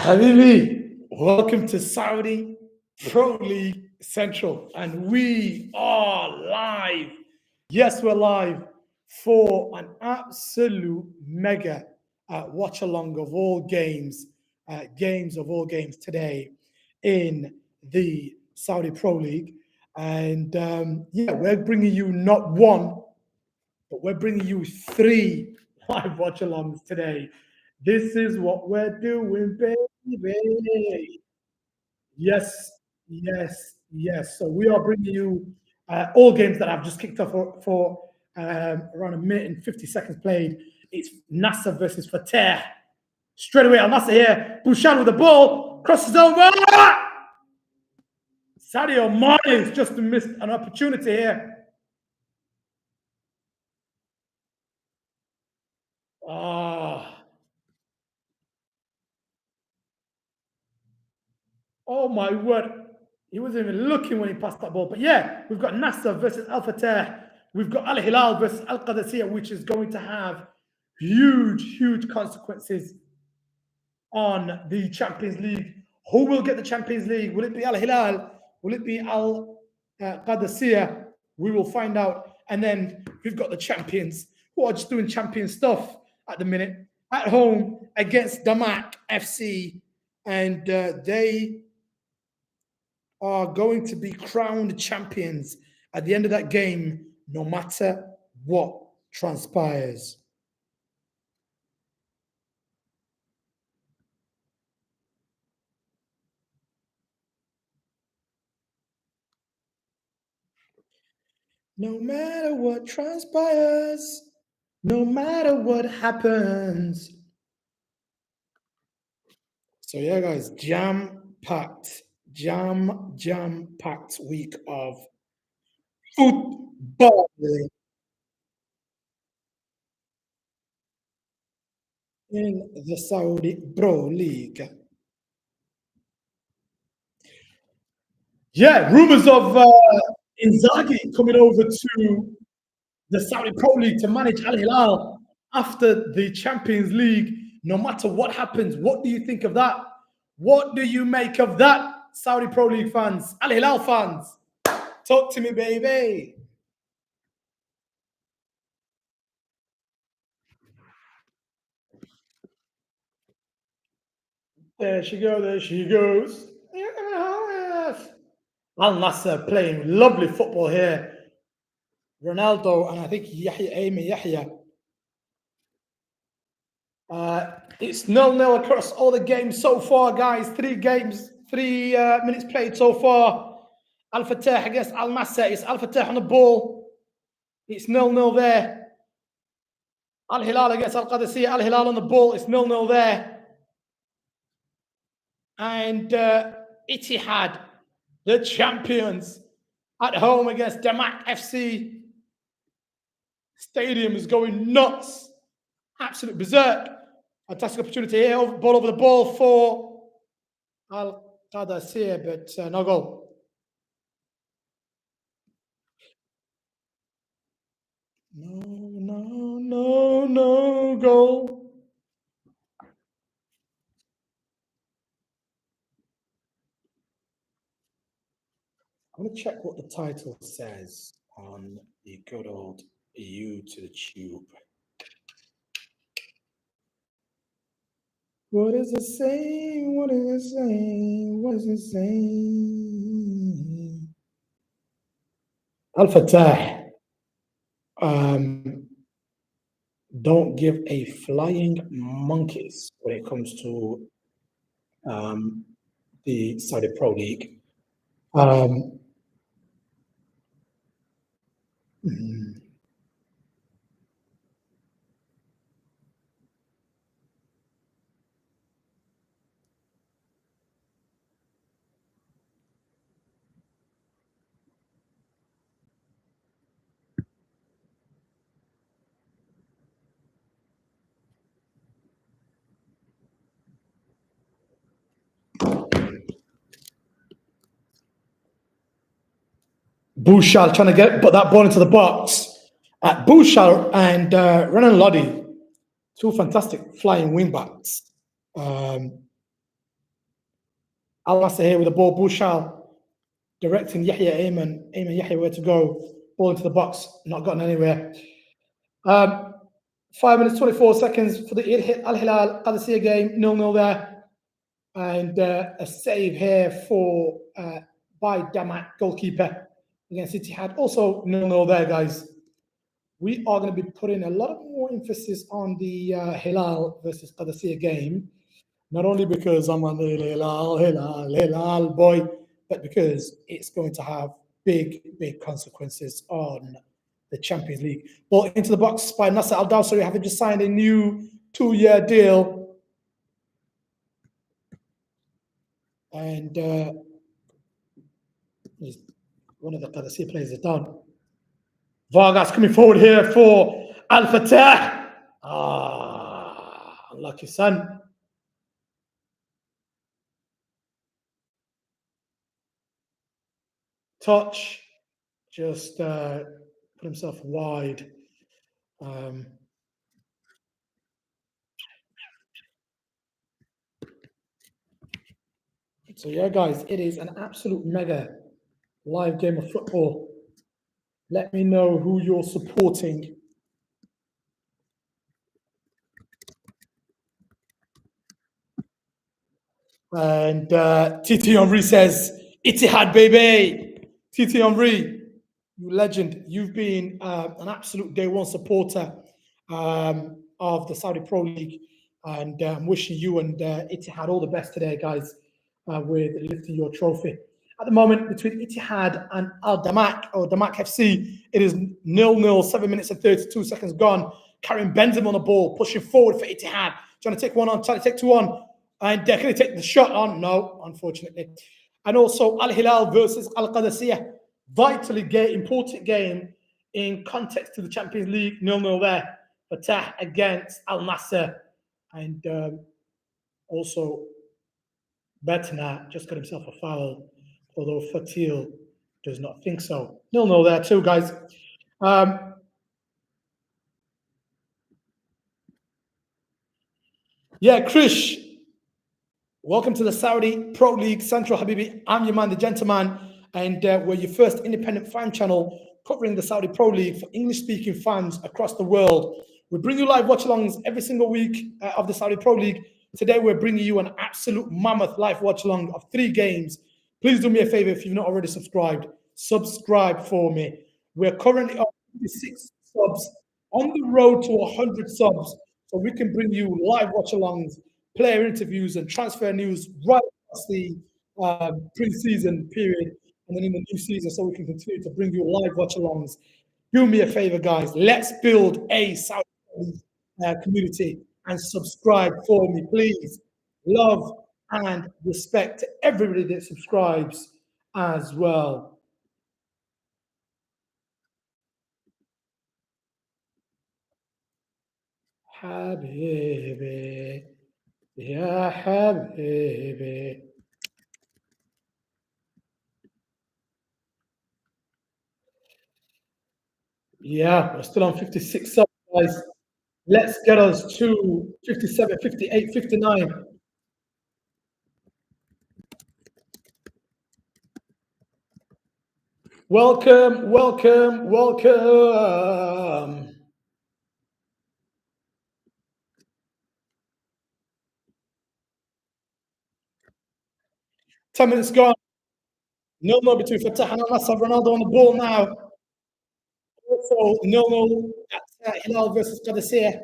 Habibi, welcome to Saudi Pro League Central, and we are live. Yes, we're live for an absolute mega watch along of all games, games of all games today in the Saudi Pro League. And yeah, we're bringing you not one, but we're bringing you three live watch alongs today. This is what we're doing, baby. Yes, yes. So we are bringing you all games that I've just kicked off for around a minute and 50 seconds played. It's Nassr versus Fateh. Straight away, Al Nassr here. Bouchard with the ball. Crosses over. Sadio Mane's just missed an opportunity here. Oh my word. He wasn't even looking when he passed that ball. But yeah, we've got Nassr versus Al Fateh. We've got Al Hilal versus Al Qadisiyah, which is going to have huge consequences on the Champions League. Who will get the Champions League? Will it be Al Hilal? Will it be Al Qadisiyah? We will find out. And then we've got the champions who are just doing champion stuff at the minute at home against DAMAC FC. And they are going to be crowned champions at the end of that game, no matter what transpires. No matter what transpires, no matter what happens. So yeah, guys, jam-packed week of football in the Saudi Pro League. Yeah, rumors of Inzaghi coming over to the Saudi Pro League to manage Al Hilal after the Champions League. No matter what happens, what do you think of that? What do you make of that, Saudi Pro League fans, Al Hilal fans? Talk to me, baby. There she goes, there she goes. Al Nassr playing lovely football here. Ronaldo and I think Yahya. It's 0-0 across all the games so far, guys. 3 games, 3 minutes played so far. Al Fateh against Al Nassr. It's Al Fateh on the ball. It's 0-0 there. Al Hilal against Al Qadisiyah. Al Hilal on the ball. It's 0-0 there. And Ittihad, the champions, at home against DAMAC FC. Stadium is going nuts. Absolute berserk. Fantastic opportunity here. Ball over the ball for Al Qadisiyah, but no goal. No goal. I'm going to check what the title says on the good old YouTube. What is it saying? What is it saying? What is it saying? Al Fateh don't give a flying monkeys when it comes to the Saudi Pro League. Bouchard trying to put that ball into the box. Bouchard and Renan Lodi, 2 fantastic flying wingbacks. Al Nassr here with the ball. Bouchal directing Yahya Ayman. Ayman Yahya where to go. Ball into the box. Not gotten anywhere. 5 minutes, 24 seconds for the Al Hilal Qadisiyah game. 0-0 there. And a save here for by DAMAC goalkeeper against Ittihad. Also 0-0 there, guys. We are going to be putting a lot of more emphasis on the Hilal versus Qadisiyah game. Not only because I'm on the Hilal boy, but because it's going to have big consequences on the Champions League. Ball into the box by Nassr Al Dawsari, having just signed a new 2-year deal. And one of the Qadisiyah players is down. Vargas coming forward here for Al Fateh. Unlucky son. Touch, just put himself wide. So yeah, guys, it is an absolute mega live game of football. Let me know who you're supporting. And Titi Henry says, Ittihad, baby. Titi Henry, you legend. You've been an absolute day one supporter of the Saudi Pro League. And I'm wishing you and Ittihad all the best today, guys, with lifting your trophy. At the moment, between Ittihad and Al DAMAC, or DAMAC FC, it is 0-0, 7 minutes and 32 seconds gone. Karim Benzema on the ball, pushing forward for Ittihad. Trying to take one on, trying to take two on. And can he take the shot on? No, unfortunately. And also Al Hilal versus Al Qadisiyah. Vitally important game in context to the Champions League. 0-0 there. Fateh against Al Nassr. And also Betna just got himself a foul, although Fatih does not think so. 0-0 there too, guys. Yeah, Krish, welcome to the Saudi Pro League Central, Habibi. I'm your man, the gentleman, and we're your first independent fan channel covering the Saudi Pro League for English-speaking fans across the world. We bring you live watch-alongs every single week of the Saudi Pro League. Today, we're bringing you an absolute mammoth live watch-along of 3 games. Please do me a favor if you've not already subscribed. Subscribe for me. We're currently on 56 subs, on the road to 100 subs, so we can bring you live watch-alongs, player interviews, and transfer news right across the pre-season period and then in the new season, so we can continue to bring you live watch-alongs. Do me a favor, guys. Let's build a Saudi community and subscribe for me, please. Love and respect to everybody that subscribes as well. Habibi, ya Habibi. Yeah, we're still on 56 subs, guys. Let's get us to 57, 58, 59. Welcome, welcome, welcome. Ten minutes gone. No more between Fateh and Nassr. Ronaldo on the ball now. Also, 0-0 at Hilal versus Qadisiyah.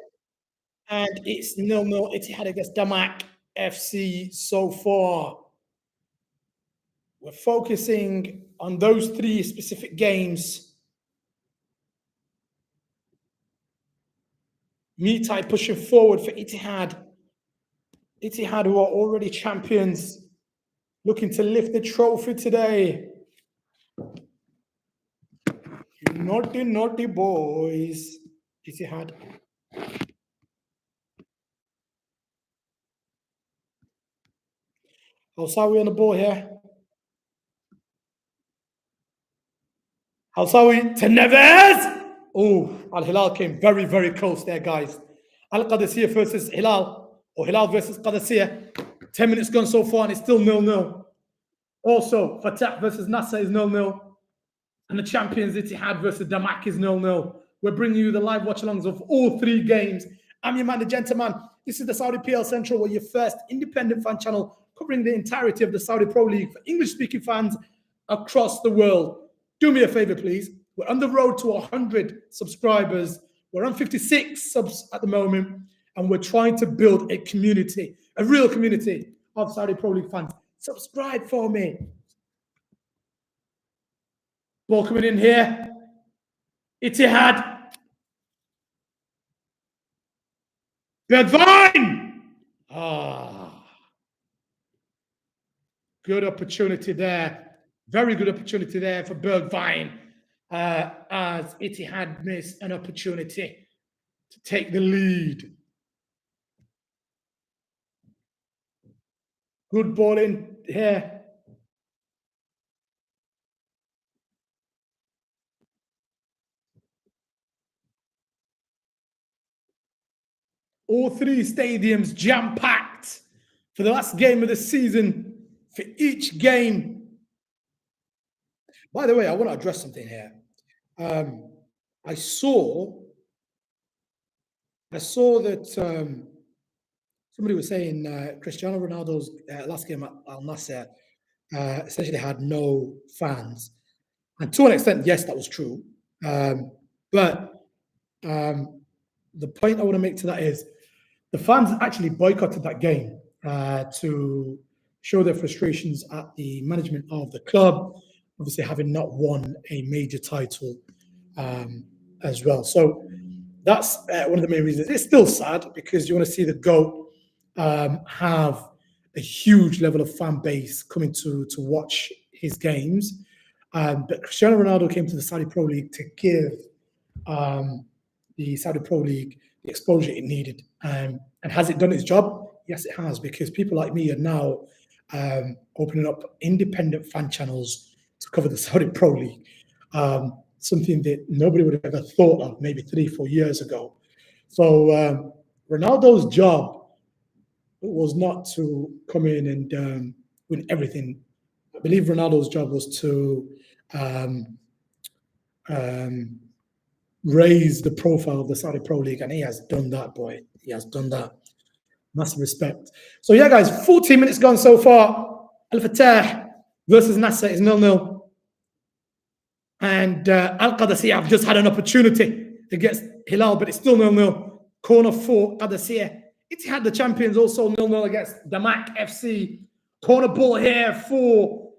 And it's 0-0 Ittihad against DAMAC FC so far. We're focusing on those 3 specific games. Mitai pushing forward for Ittihad. Ittihad, who are already champions, looking to lift the trophy today. Naughty, naughty boys. Ittihad. Hausawi on the ball here. Hausawi to Neves. Oh, Al Hilal came very, very close there, guys. Al Qadisiyah versus Hilal, or Hilal versus Qadisiyah. 10 minutes gone so far, and it's still 0-0. Also, Fateh versus Nassr is 0-0. And the champions Ittihad versus DAMAC is 0-0. We're bringing you the live watch-alongs of all 3 games. I'm your man, the gentleman. This is the Saudi PL Central, where your first independent fan channel covering the entirety of the Saudi Pro League for English-speaking fans across the world. Do me a favor, please. We're on the road to 100 subscribers. We're on 56 subs at the moment, and we're trying to build a community, a real community of Saudi Pro League fans. Subscribe for me. Ball coming in here. Ittihad. Bedvine! Good opportunity there. Very good opportunity there for Bergvine, as Ittihad missed an opportunity to take the lead. Good ball in here. All 3 stadiums jam-packed for the last game of the season. For each game. By the way, I want to address something here. I saw that somebody was saying Cristiano Ronaldo's last game at Al Nassr essentially had no fans. And to an extent, yes, that was true. But the point I want to make to that is the fans actually boycotted that game to show their frustrations at the management of the club, obviously having not won a major title as well. So that's one of the main reasons. It's still sad because you want to see the GOAT have a huge level of fan base coming to watch his games. But Cristiano Ronaldo came to the Saudi Pro League to give the Saudi Pro League the exposure it needed. And has it done its job? Yes, it has, because people like me are now opening up independent fan channels to cover the Saudi Pro League. Something that nobody would have ever thought of maybe 3-4 years ago. So Ronaldo's job was not to come in and win everything. I believe Ronaldo's job was to raise the profile of the Saudi Pro League, and he has done that, boy. He has done that. Massive respect. So yeah, guys, 14 minutes gone so far. Al Fateh versus Nassr is 0-0. And Al Qadisiyah have just had an opportunity against Hilal, but it's still 0-0. Corner for Qadisiyah. Ittihad, the champions, also 0-0 against DAMAC FC. Corner ball here for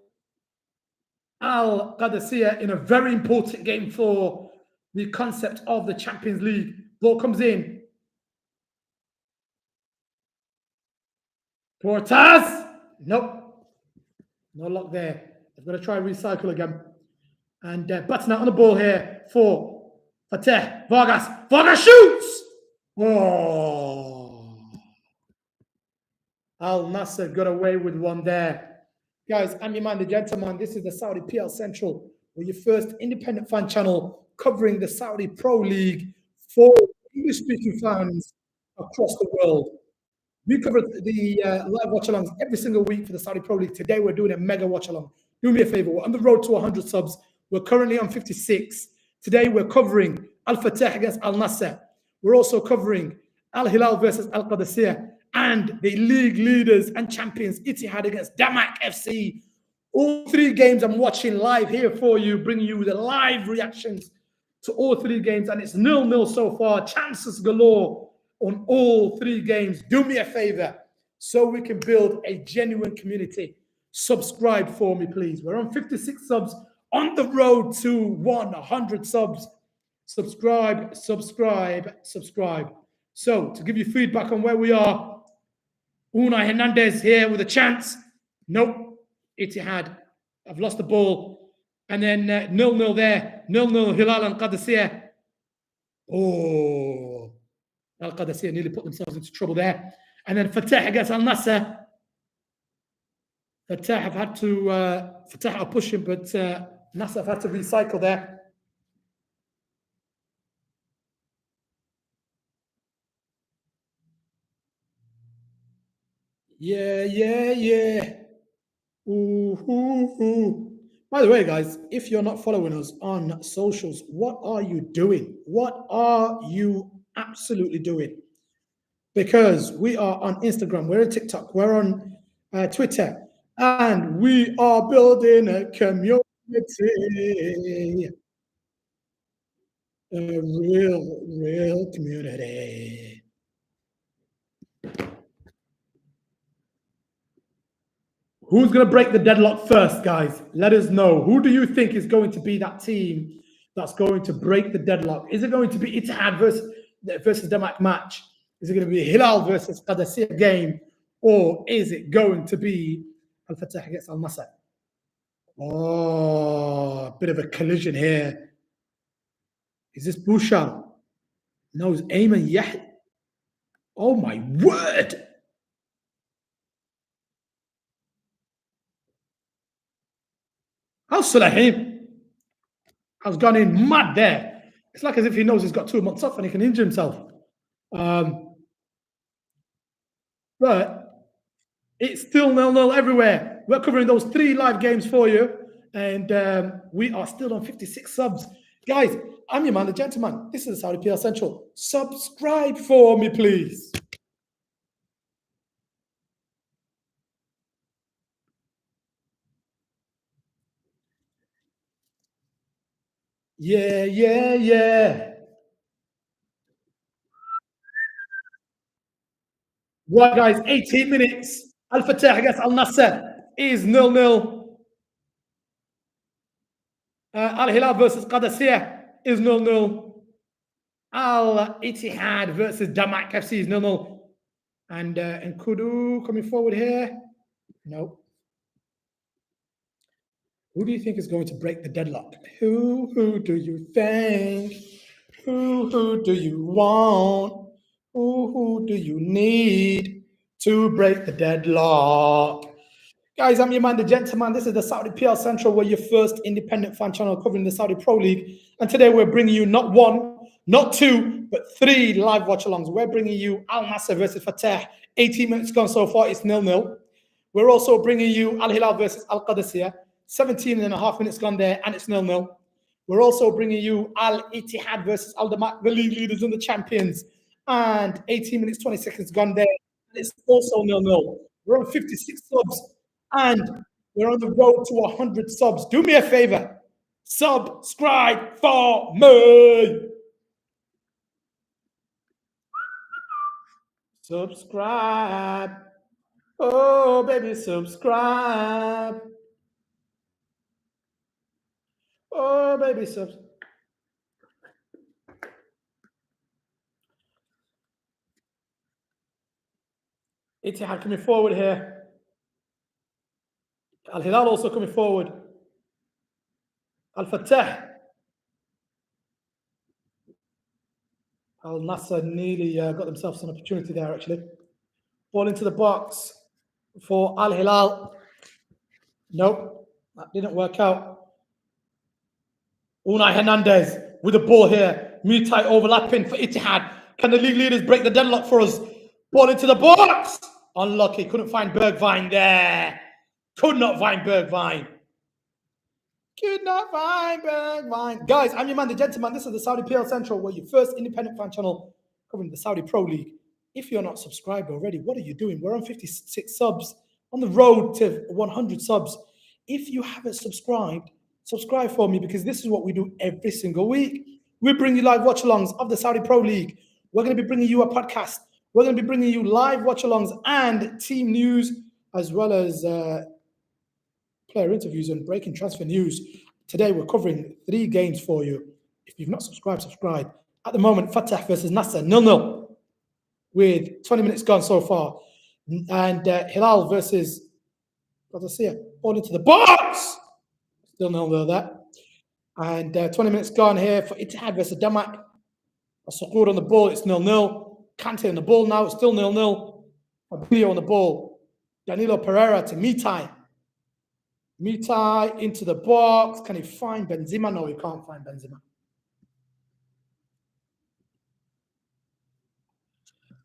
Al Qadisiyah in a very important game for the concept of the Champions League. Ball comes in. Portas. Nope. No luck there. I've got to try and recycle again. And button out on the ball here for Fateh. Vargas. Vargas shoots! Oh. Al Nassr got away with one there. Guys, I'm your man, the gentleman. This is the Saudi PL Central, or your first independent fan channel covering the Saudi Pro League for English-speaking fans across the world. We cover the live watch-alongs every single week for the Saudi Pro League. Today, we're doing a mega watch-along. Do me a favor. We're on the road to 100 subs. We're currently on 56. Today, we're covering Al Fateh against Al Nassr. We're also covering Al Hilal versus Al Qadisiyah and the league leaders and champions Ittihad against DAMAC FC. All 3 games I'm watching live here for you, bringing you the live reactions to all 3 games. And it's 0-0 so far. Chances galore on all 3 games. Do me a favor so we can build a genuine community. Subscribe for me, please. We're on 56 subs, on the road to 100 subs. Subscribe, subscribe, subscribe. So to give you feedback on where we are, Unai Hernandez here with a chance. Nope. Ittihad. I've lost the ball. And then 0-0 there. 0-0 Hilal and Qadisiyah. Oh. Al Qadisiyah nearly put themselves into trouble there. And then Fateh against Al Nassr. Fateh have had to Fateh are pushing, but Nassr have had to recycle there. Yeah. Ooh, ooh, ooh. By the way, guys, if you're not following us on socials, what are you doing? What are you absolutely doing? Because we are on Instagram, we're on TikTok, we're on Twitter, and we are building a community, a real community. Who's going to break the deadlock first, guys? Let us know. Who do you think is going to be that team that's going to break the deadlock? Is it going to be Ittihad versus DAMAC match? Is it going to be Hilal versus Qadisiyah game? Or is it going to be Al Fateh against Al Nassr? Oh, a bit of a collision here. Is this Bouchard? No, it's Ayman Yahya. Oh my word! How's Salahim? Has gone in mad there. It's like as if he knows he's got 2 months off and he can injure himself. But it's still 0-0 everywhere. We're covering those 3 live games for you, and we are still on 56 subs. Guys, I'm your man, the gentleman. This is Saudi PL Central. Subscribe for me, please. Yeah, yeah, yeah. Right, guys, 18 minutes. Al Fateh against Al Nassr is 0-0. Al Hilal versus Qadisiyah is 0-0. Al Ittihad versus DAMAC FC is 0-0. And Kudu coming forward here. No. Who do you think is going to break the deadlock? Who do you think? Who do you want? Who do you need to break the deadlock? Guys, I'm your man, the gentleman. This is the Saudi PL Central, where your first independent fan channel covering the Saudi Pro League. And today we're bringing you not 1, not 2, but 3 live watch-alongs. We're bringing you Al Nassr versus Fateh. 18 minutes gone so far, it's 0-0. We're also bringing you Al Hilal versus Al Qadisiyah. 17 and a half minutes gone there, and it's 0-0. We're also bringing you Al Ittihad versus Al Damak, the league leaders and the champions. And 18 minutes, 20 seconds gone there, and it's also 0-0. We're on 56 subs, and we're on the road to 100 subs. Do me a favor, subscribe for me. Subscribe. Oh, baby, subscribe. Oh, baby, subscribe. Ittihad coming forward here. Al Hilal also coming forward. Al Fateh. Al Nassr nearly got themselves an opportunity there, actually. Ball into the box for Al Hilal. Nope, that didn't work out. Unai Hernandez with the ball here. Mutai overlapping for Ittihad. Can the league leaders break the deadlock for us? Ball into the box. Unlucky. Couldn't find Bergwijn there. Could not find Bergwijn. Could not find Bergwijn. Guys, I'm your man, the gentleman. This is the Saudi PL Central, where your first independent fan channel covering the Saudi Pro League. If you're not subscribed already, what are you doing? We're on 56 subs, on the road to 100 subs. If you haven't subscribed, subscribe for me, because this is what we do every single week. We bring you live watch-alongs of the Saudi Pro League. We're going to be bringing you a podcast. We're going to be bringing you live watch-alongs and team news, as well as player interviews and breaking transfer news. Today we're covering 3 games for you. If you've not subscribed, subscribe. At the moment, Fateh versus Nassr, 0-0, with 20 minutes gone so far. And Hilal versus Qadisiyah, ball into the box. Still 0-0 there. And 20 minutes gone here for Ittihad versus DAMAC. Sukur on the ball, it's 0-0. Kante on the ball now, it's still 0-0. Fabio on the ball. Danilo Pereira to Mitai. Mitai into the box. Can he find Benzema? No, he can't find Benzema.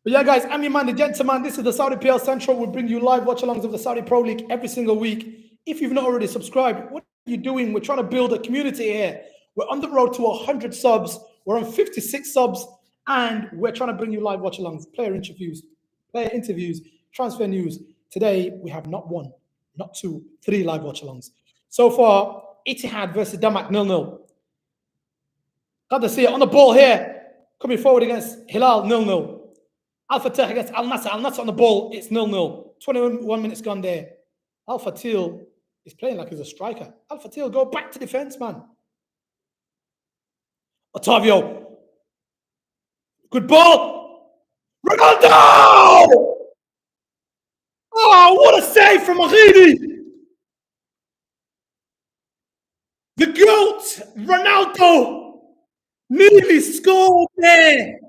But yeah, guys, I'm your man, the gentleman. This is the Saudi PL Central. We bring you live watch-alongs of the Saudi Pro League every single week. If you've not already subscribed, what are you doing? We're trying to build a community here. We're on the road to 100 subs. We're on 56 subs, and we're trying to bring you live watch-alongs, player interviews, transfer news. Today, we have not one, not two, three live watch-alongs. So far, Ittihad versus DAMAC 0-0. Qadisiyah on the ball here, coming forward against Hilal 0-0. Fateh against Al Nassr. Al Nassr on the ball, it's 0-0. 21 minutes gone there. Fateh is playing like he's a striker. Fateh, go back to defense, man. Otavio. Good ball. Ronaldo! Oh, what a save from Maghidi. The GOAT, Ronaldo, nearly scored there.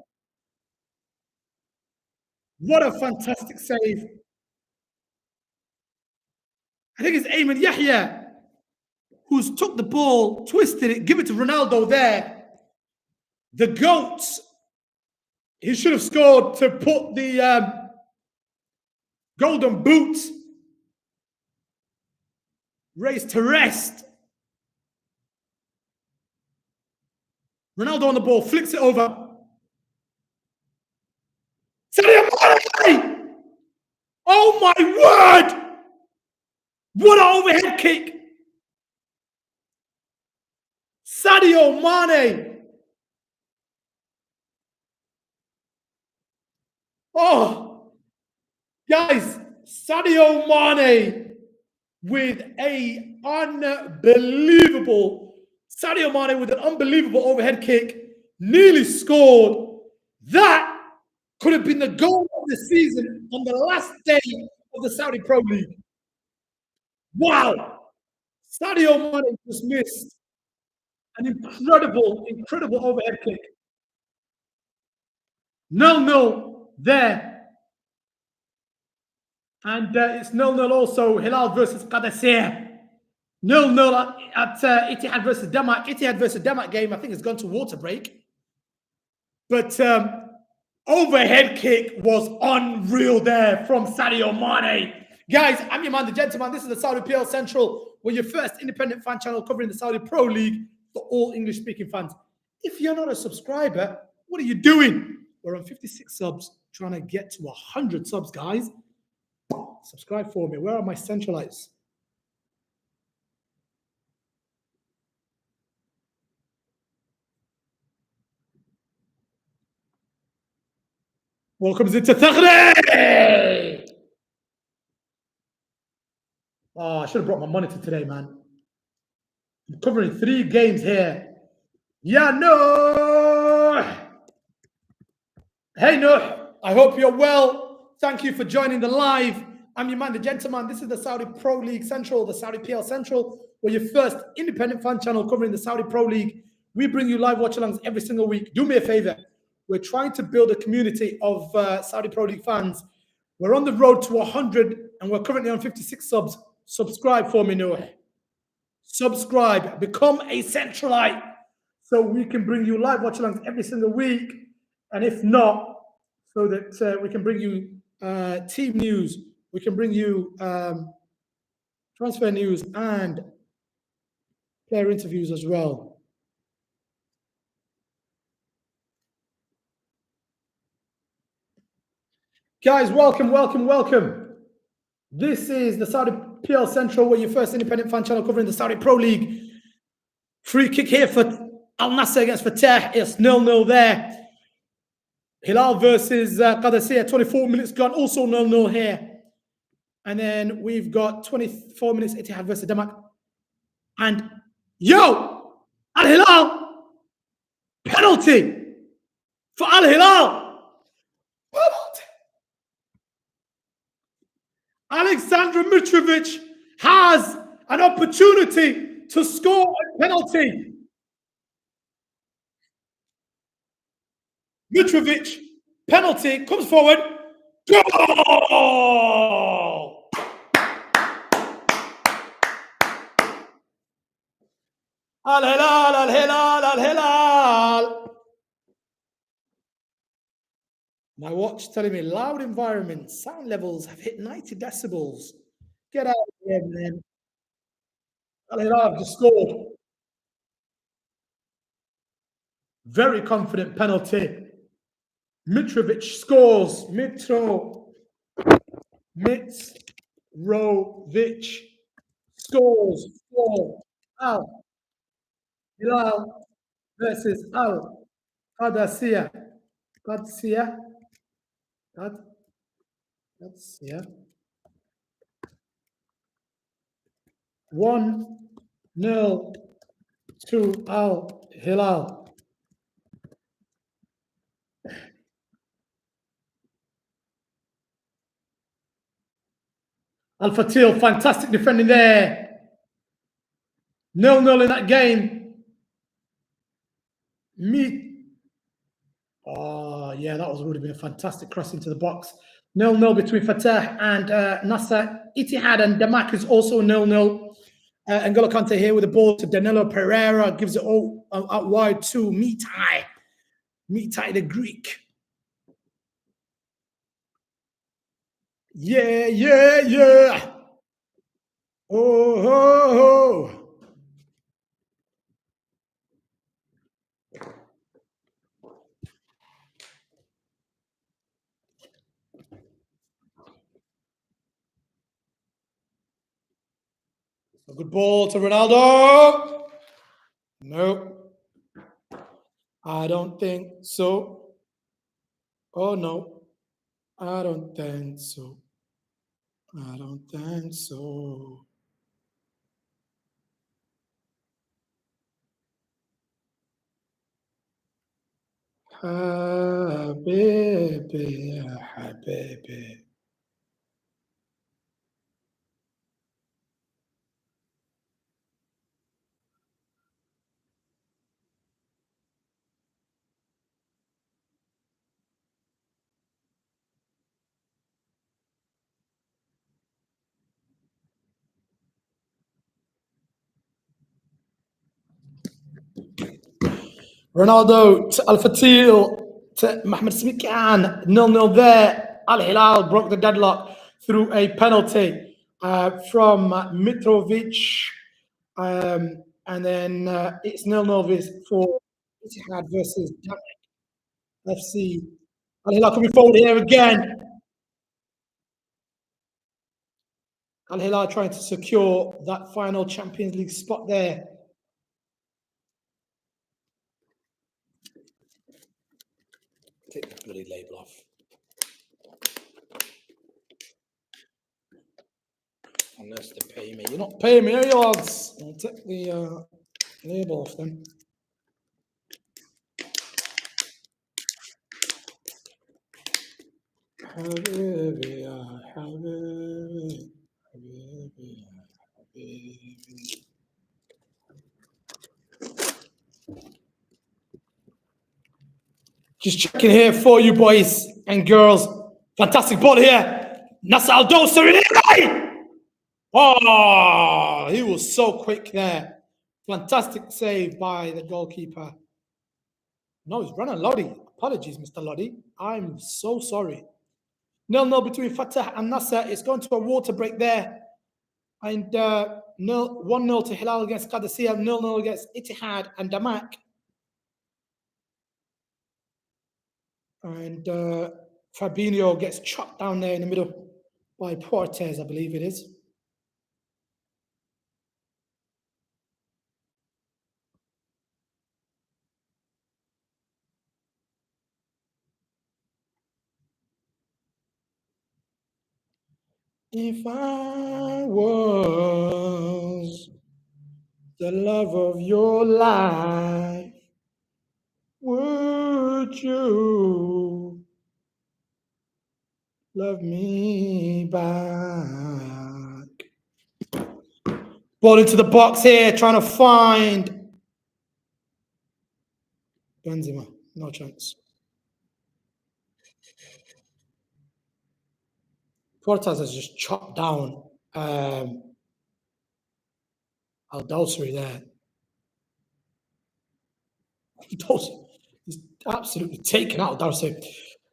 What a fantastic save. I think it's Ayman Yahya who's took the ball, twisted it, give it to Ronaldo there. The GOAT, he should have scored to put the golden boot race to rest. Ronaldo on the ball, flicks it over. Sadio Mane! Oh my word! What an overhead kick! Sadio Mane! Oh, guys, Sadio Mane with an unbelievable overhead kick, nearly scored. That could have been the goal of the season on the last day of the Saudi Pro League. Wow! Sadio Mane just missed an incredible overhead kick. 0-0 there. And it's 0-0 also, Hilal versus Qadisiyah. 0-0 at Ittihad versus DAMAC. Ittihad versus DAMAC game, I think, has gone to water break. But overhead kick was unreal there from Sadio Mane. Guys, I'm your man, the gentleman. This is the Saudi PL Central. We're your first independent fan channel covering the Saudi Pro League for all English-speaking fans. If you're not a subscriber, what are you doing? We're on 56 subs, trying to get to 100 subs, guys. Subscribe for me. Where are my centralites? Welcome to Ittihad. Oh, I should have brought my monitor today, man. I'm covering 3 games here. Yeah, no. Hey, no. I hope you're well. Thank you for joining the live. I'm your man, the gentleman. This is the Saudi Pro League Central, the Saudi PL Central. We're your first independent fan channel covering the Saudi Pro League. We bring you live watch-alongs every single week. Do me a favor. We're trying to build a community of Saudi Pro League fans. We're on the road to 100, and we're currently on 56 subs. Subscribe for me, Noah. Subscribe. Become a centralite so we can bring you live watch-alongs every single week. And if not, so that we can bring you team news, we can bring you transfer news and player interviews as well. Guys, welcome. This is the Saudi PL Central. We're your first independent fan channel covering the Saudi Pro League. Free kick here for Al Nassr against Fateh. It's 0-0 there. Hilal versus Qadisiyah, 24 minutes gone, also 0-0 here. And then we've got 24 minutes, Ittihad versus DAMAC. And, Al Hilal, penalty for Al Hilal. Penalty. Alexander Mitrovic has an opportunity to score a penalty. Mitrovic, penalty, comes forward, goal! Al Hilal, Al Hilal, Al Hilal. My watch telling me loud environment, sound levels have hit 90 decibels. Get out of here, man. Al Hilal just scored. Very confident penalty. Mitrovic scores. Mitrovic scores for Al Hilal versus Al Qadisiyah. Qadisiyah. Qadisiyah. 1-0 to Al Hilal. Al Fateh, fantastic defending there. 0-0 in that game. Oh, yeah, that would have been a fantastic cross into the box. 0-0 between Fateh and Nassr. Ittihad and DAMAC is also 0-0. N'Golo Kante here with the ball to Danilo Pereira. Gives it all out wide to Mitai. Mitai the Greek. Yeah, yeah, yeah. Oh, ho, ho. A good ball to Ronaldo. Nope. I don't think so. Oh, no. I don't think so. I don't think so. Habibi, Habibi. Ronaldo to Al Fateh to Mohamed Smikan. 0-0 there. Al Hilal broke the deadlock through a penalty from Mitrovic. And then it's 0-0 for Ittihad versus DAMAC FC. Al Hilal coming forward here again. Al Hilal trying to secure that final Champions League spot there. Take the bloody label off. Unless they pay me. You're not paying me, are you, lads? I'll take the label off then. Habibi, Habibi, Habibi, Habibi. Just checking here for you boys and girls. Fantastic ball here. Nassr Al-Dawsari. Oh, he was so quick there. Fantastic save by the goalkeeper. No, it's Renan Lodi. Apologies, Mr. Lodi. I'm so sorry. 0-0 between Fateh and Nassr. It's gone to a water break there. And 1-0 to Hilal against Qadisiyah, 0-0 against Ittihad and DAMAC. And Fabinho gets chopped down there in the middle by Portes, I believe it is. If I was the love of your life, would you love me back? Ball into the box here, trying to find Benzema. No chance. Portas has just chopped down Al-Dawsari there. He's absolutely taken out Al-Dawsari.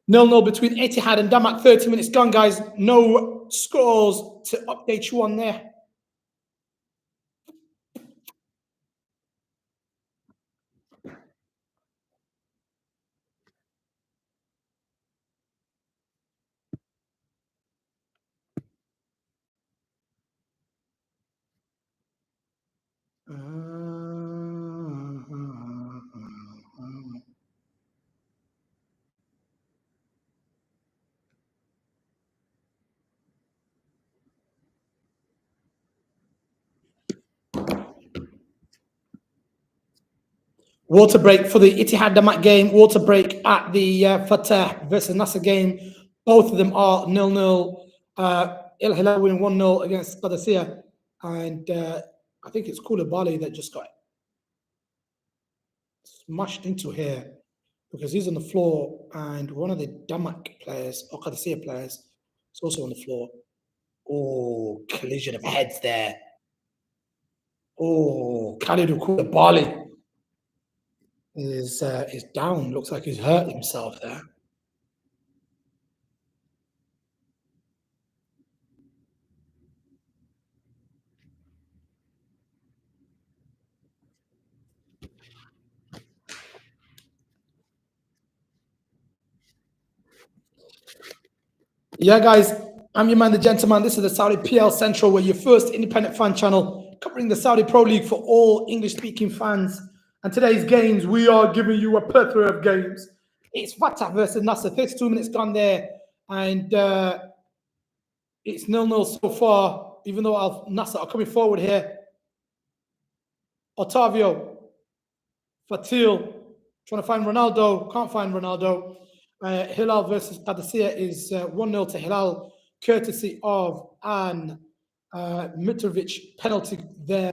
0-0 between Ittihad and DAMAC. 30 minutes gone, guys. No scores to update you on there. Water break for the Ittihad DAMAC game. Water break at the Fateh versus Nassr game. Both of them are 0-0. Hilal winning 1-0 against Qadisiyah. And I think it's Koulibaly that just got smashed into here because he's on the floor and one of the DAMAC players or Qadisiyah players is also on the floor. Oh, collision of heads there. Oh, Khalid Koulibaly is down. Looks like he's hurt himself there. Yeah, guys, I'm your man, the gentleman. This is the Saudi PL Central, where your first independent fan channel covering the Saudi Pro League for all English-speaking fans. And today's games, we are giving you a plethora of games. It's Fateh versus Nassr. 32 minutes gone there, and it's 0-0 so far. Even though Nassr are coming forward here. Otavio, Fatih, trying to find Ronaldo, can't find Ronaldo. Hilal versus Qadisiyah is 1-0 to Hilal, courtesy of an Mitrovic penalty there.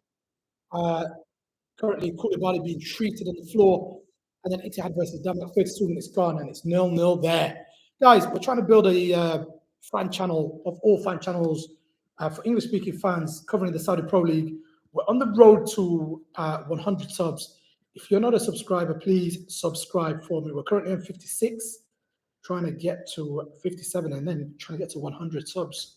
Currently, Koulibaly being treated on the floor. And then Ittihad versus DAMAC, 32 minutes gone, and it's 0-0 there. Guys, we're trying to build a fan channel of all fan channels for English-speaking fans covering the Saudi Pro League. We're on the road to 100 subs. If you're not a subscriber, please subscribe for me. We're currently on 56, trying to get to 57, and then trying to get to 100 subs.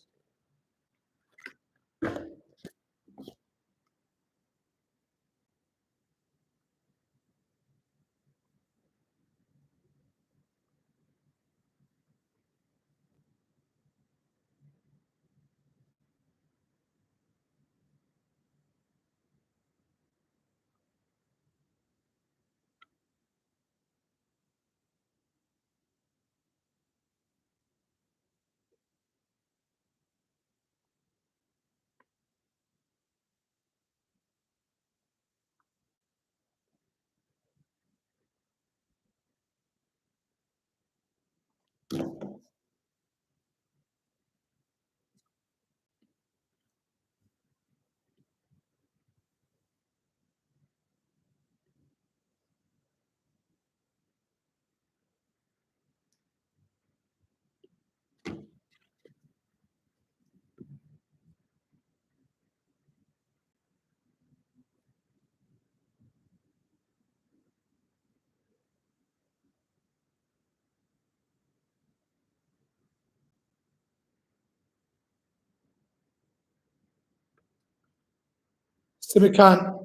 Simikan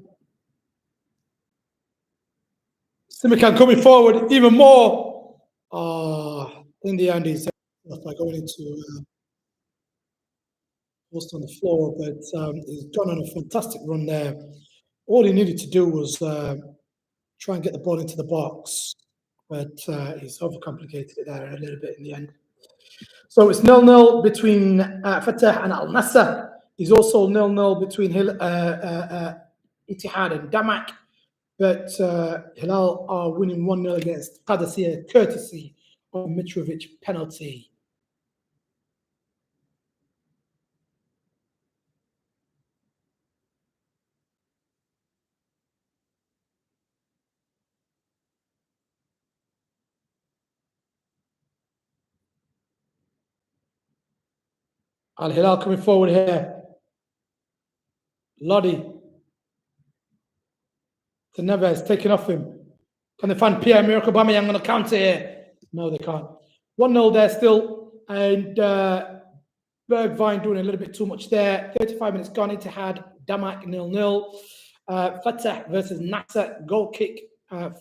coming forward even more. In the end, he's by going into post on the floor, but he's gone on a fantastic run there. All he needed to do was try and get the ball into the box, but he's overcomplicated it there a little bit in the end. So it's 0-0 between Fateh and Al Nassr. He's also 0-0 between Ittihad and DAMAC. But Hilal are winning 1-0 against Qadisiyah, courtesy of Mitrovic penalty. Al Hilal coming forward here. Lodi to Neves, taking off him. Can they find Pierre-Emerick Aubameyang on the counter here? No, they can't. 1-0 there still. And Bergwijn doing a little bit too much there. 35 minutes gone. Ittihad, DAMAC 0-0. Fateh versus Nassr, goal kick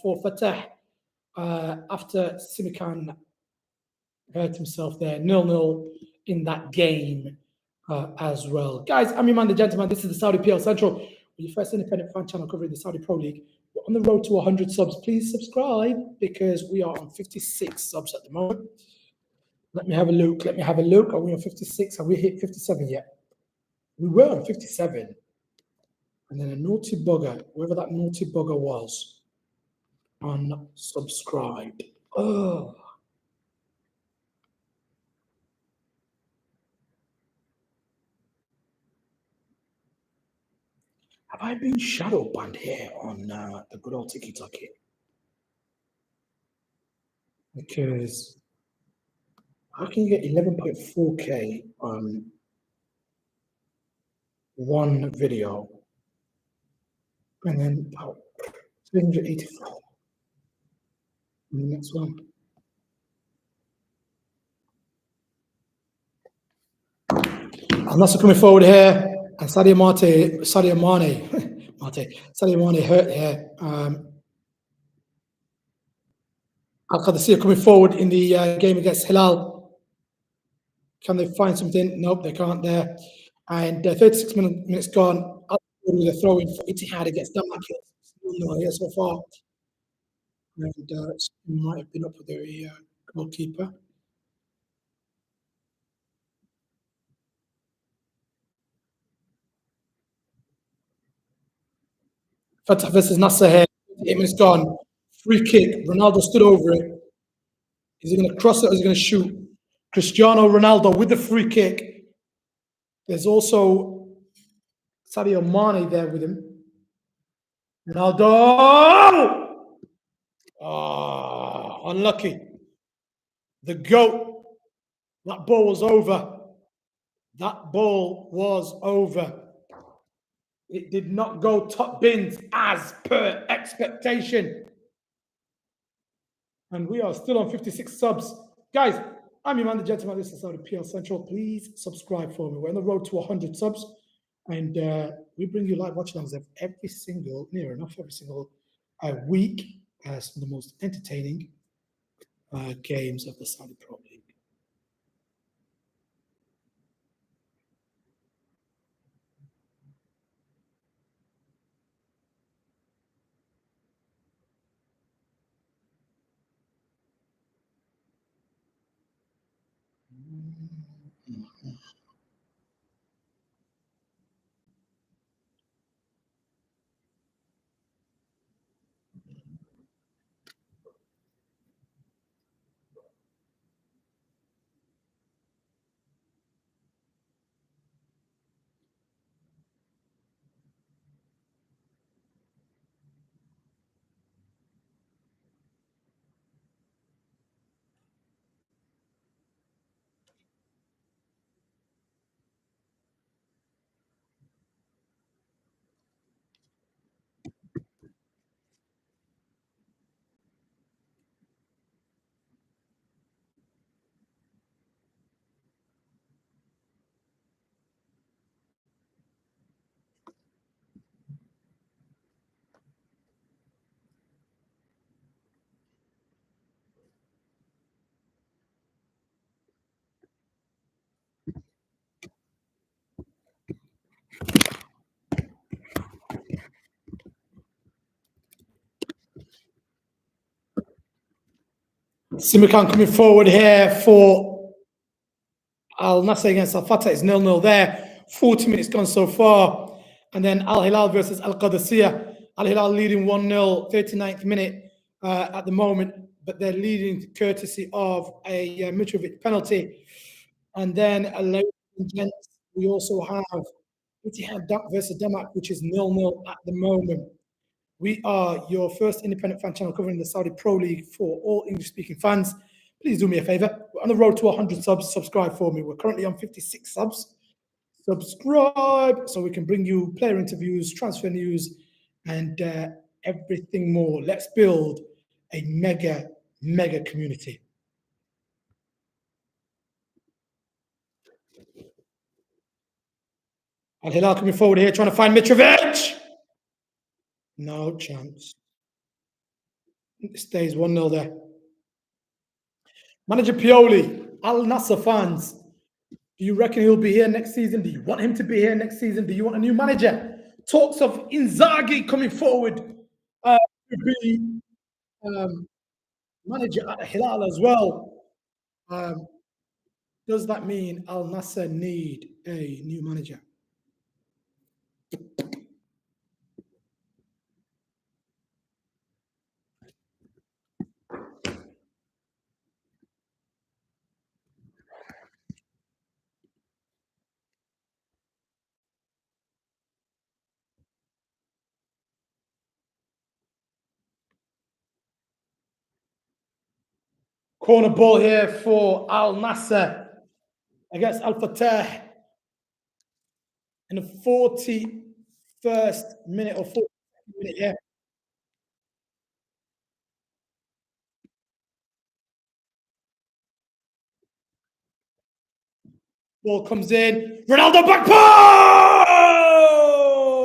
for Fateh after Simikan hurt himself there. 0-0 in that game as well. Guys, I'm your man, the gentleman. This is the Saudi PL Central, your first independent fan channel covering the Saudi Pro League. We're on the road to 100 subs. Please subscribe because we are on 56 subs at the moment. Let me have a look. Are we on 56? Have we hit 57 yet? We were on 57. And then a naughty bugger, whoever that naughty bugger was, unsubscribed. Oh. Have I been shadow banned here on the good old TikTok here? Because I can get 11.4K on one video and then about 384 on the next one. And Nassr coming forward here, and Sadio Mane hurt here. Al Qadisiyah coming forward in the game against Hilal. Can they find something? Nope, they can't there. And 36 minutes gone. With a throw in for Ittihad against DAMAC here so far. And might have been up with the goalkeeper. Fateh versus Nassr here. 8 minutes gone. Free kick. Ronaldo stood over it. Is he going to cross it or is he going to shoot? Cristiano Ronaldo with the free kick. There's also Sadio Mane there with him. Ronaldo! Oh, unlucky. The GOAT. That ball was over. That ball was over. It did not go top bins as per expectation. And we are still on 56 subs. Guys, I'm your man, the gentleman. This is Saudi PL Central. Please subscribe for me. We're on the road to 100 subs. And we bring you live watch alongs every single week. Some of the most entertaining games of the Saudi Pro League. Simikan coming forward here for Al Nassr against Al Fateh is 0-0 there. 40 minutes gone so far. And then Al Hilal versus Al Qadisiyah. Al Hilal leading 1-0, 39th minute at the moment, but they're leading courtesy of a Mitrovic penalty. And then, ladies and gents, we also have Ittihad versus DAMAC, which is 0-0 at the moment. We are your first independent fan channel covering the Saudi Pro League for all English-speaking fans. Please do me a favor. We're on the road to 100 subs. Subscribe for me. We're currently on 56 subs. Subscribe so we can bring you player interviews, transfer news, and everything more. Let's build a mega community. Al Hilal coming forward here, trying to find Mitrovic. No chance. It stays 1-0 there. Manager Pioli, Al Nassr fans, do you reckon he'll be here next season? Do you want him to be here next season? Do you want a new manager? Talks of Inzaghi coming forward to be manager at Hilal as well. Does that mean Al Nassr need a new manager? Corner ball here for Al Nassr against Al Fateh in the 41st minute or 40th minute here. Ball comes in. Ronaldo back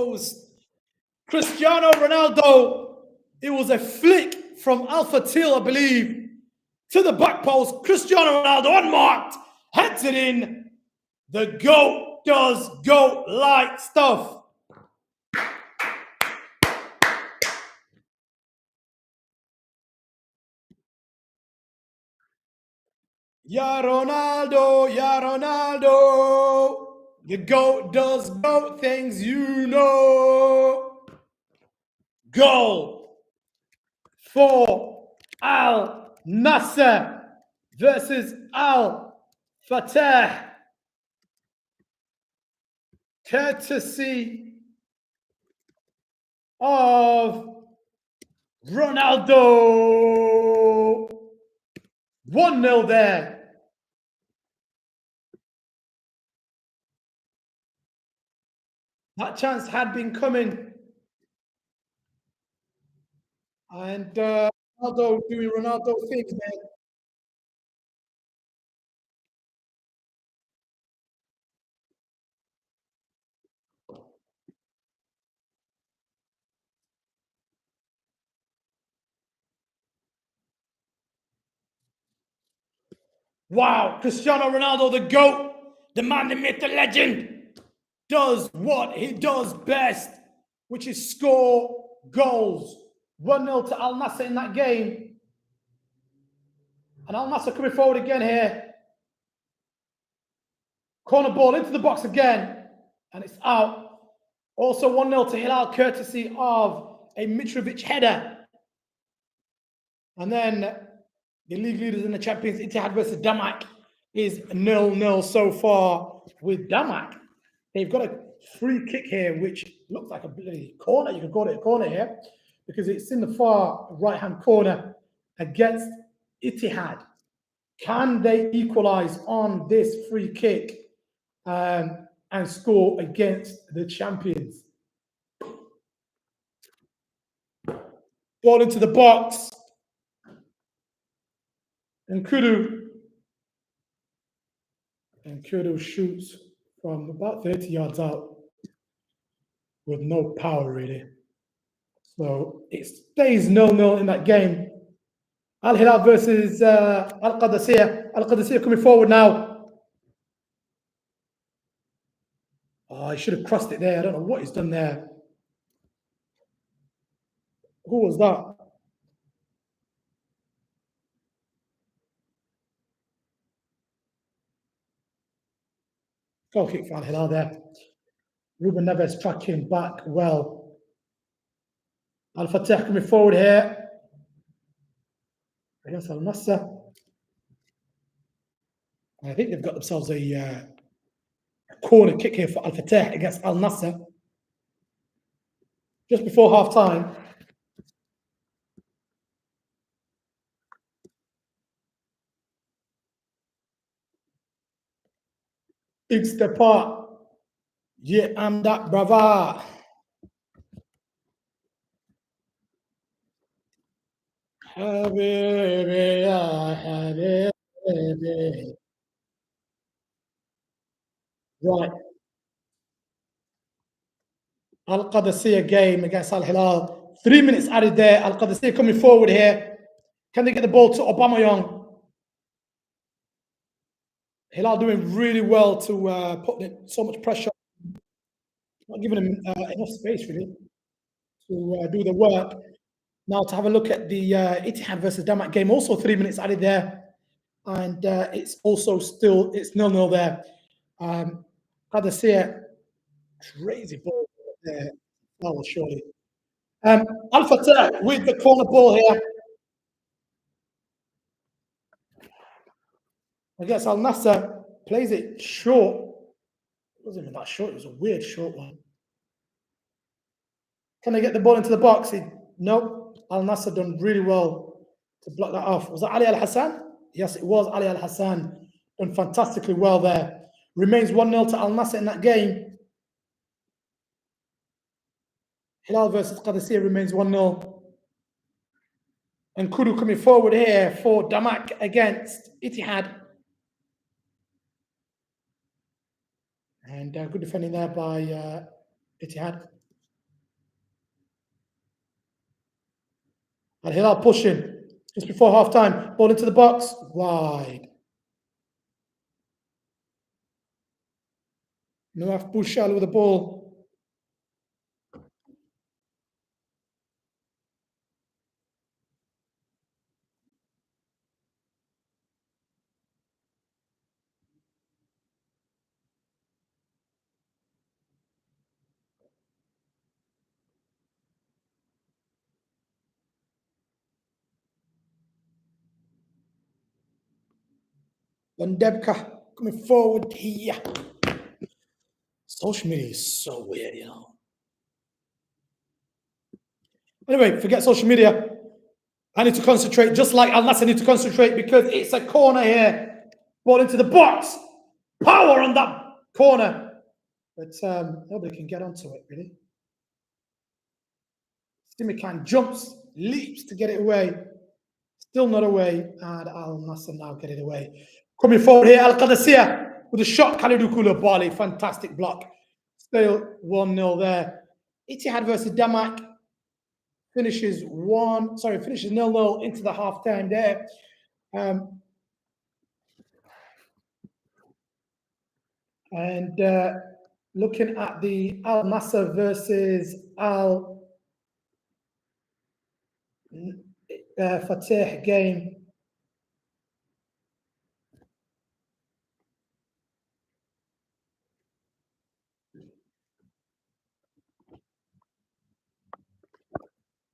post! Cristiano Ronaldo. It was a flick from Al Fateh, I believe, to the back post. Cristiano Ronaldo unmarked, heads it in. The GOAT does GOAT-like stuff. Ya Ronaldo, Ya Ronaldo. The GOAT does GOAT things, you know. Goal for Al Nassr versus Al Fateh. Courtesy of Ronaldo. 1-0 there. That chance had been coming. And Ronaldo doing Ronaldo things, man. Wow, Cristiano Ronaldo, the GOAT, the man, the myth, the legend, does what he does best, which is score goals. 1-0 to Al Nassr in that game. And Al Nassr coming forward again here. Corner ball into the box again. And it's out. Also 1-0 to Hilal, courtesy of a Mitrovic header. And then the league leaders in the champions, Ittihad versus DAMAC, is 0-0 so far with DAMAC. They've got a free kick here, which looks like a bloody corner. You can call it a corner here because it's in the far right-hand corner against Ittihad. Can they equalize on this free kick and score against the champions? Ball into the box. And Kudu shoots from about 30 yards out with no power, really. So it stays 0-0 in that game. Al Hilal versus Al Qadisiyah. Al Qadisiyah coming forward now. Oh, he should have crossed it there. I don't know what he's done there. Who was that? Goal kick for Al Hilal there. Ruben Neves tracking back well. Al Fateh coming forward here against Al Nassr. I think they've got themselves a corner kick here for Al Fateh against Al Nassr. Just before half time. Big step up. Yeah, I'm that brava. Habibi, ya habibi. Right. Al Qadisiyah game against Al Hilal. 3 minutes added there. Al Qadisiyah coming forward here. Can they get the ball to Aubameyang? Hilal doing really well to put so much pressure. Not giving him enough space, really, to do the work. Now to have a look at the Ittihad versus DAMAC game. Also 3 minutes added there. And it's also still, it's 0-0 there. Qadisiyah, crazy ball there. Oh, surely. Al Fateh with the corner ball here. I guess Al Nassr plays it short. It wasn't even that short, it was a weird short one. Can they get the ball into the box? Nope. Al Nassr done really well to block that off. Was that Ali Al Hassan? Yes, it was Ali Al Hassan. Done fantastically well there. Remains 1-0 to Al Nassr in that game. Hilal versus Qadisiyah remains 1-0. And Kudu coming forward here for DAMAC against Ittihad. And good defending there by Ittihad. And Hilal pushing just before half time. Ball into the box. Wide. Nawaf Bouchal with the ball. Debka coming forward here. Social media is so weird, you know. Anyway, forget social media. I need to concentrate, just like Al Nassr need to concentrate because it's a corner here. Ball into the box. Power on that corner. But nobody can get onto it, really. Simikan jumps, leaps to get it away. Still not away. And Al Nassr now get it away. Coming forward here, Al Qadisiyah with a shot. Khalidou Koulibaly, fantastic block. Still 1-0 there. Ittihad versus DAMAC finishes 0-0 into the half time there. And looking at the Al Nassr versus Al Fateh game.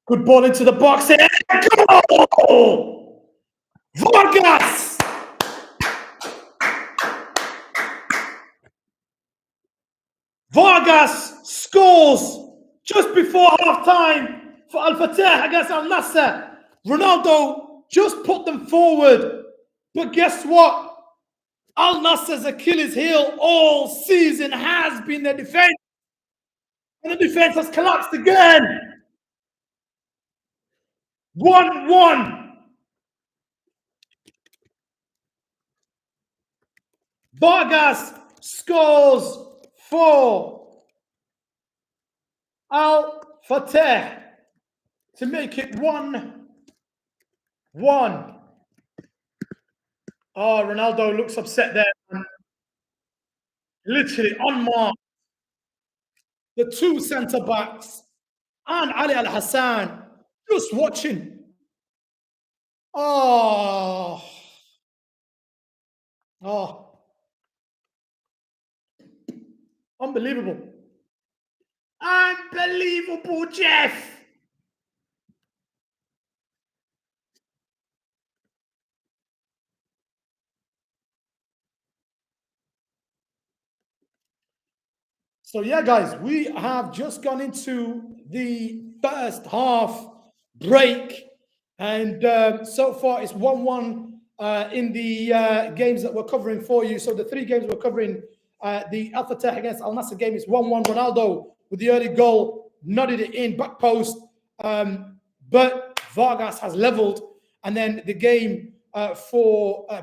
Good ball into the box here. Goal! Vargas! Vargas scores just before half time for Al Fateh against Al Nassr. Ronaldo just put them forward. But guess what? Al Nassr's Achilles heel all season has been their defense. And the defense has collapsed again. 1-1. Vargas scores for Al Fateh to make it 1-1. Oh, Ronaldo looks upset there. Literally on mark. The two centre backs and Ali Al Hassan just watching. Oh. Unbelievable. Unbelievable, Jeff. So yeah, guys, we have just gone into the first half break, and so far it's 1-1 in the games that we're covering for you. So the three games we're covering, the Al Fateh against Al Nassr game is 1-1. Ronaldo with the early goal, nodded it in, back post, but Vargas has leveled. And then the game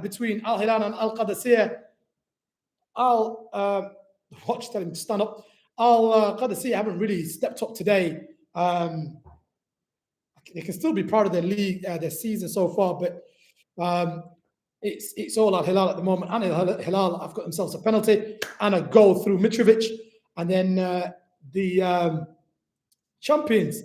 between Al Hilal and Al Qadisiyah, watch, tell him to stand up. Al Qadisiyah haven't really stepped up today. They can still be proud of their league, their season so far, but it's all Al Hilal at the moment. And Al Hilal have got themselves a penalty and a goal through Mitrovic. And then the champions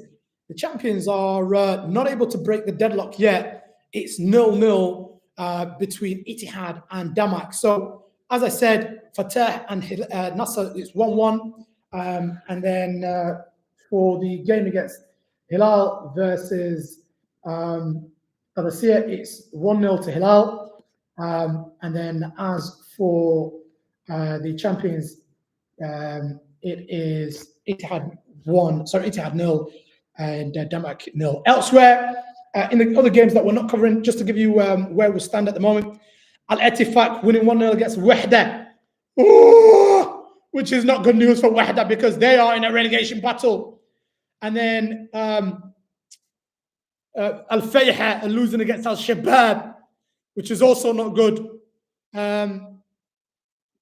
are not able to break the deadlock yet. It's 0-0 between Ittihad and DAMAC. So as I said, Fateh and Nassr, it's 1-1. And then for the game against Hilal versus Qadisiyah, it's 1-0 to Hilal. And then as for the champions, it is Ittihad 0 and DAMAC 0. Elsewhere, In the other games that we're not covering, just to give you where we stand at the moment, Al-Ettifaq winning 1-0 against Wahda. Which is not good news for Wahda because they are in a relegation battle. And then Al-Fayha losing against Al-Shabab, which is also not good. And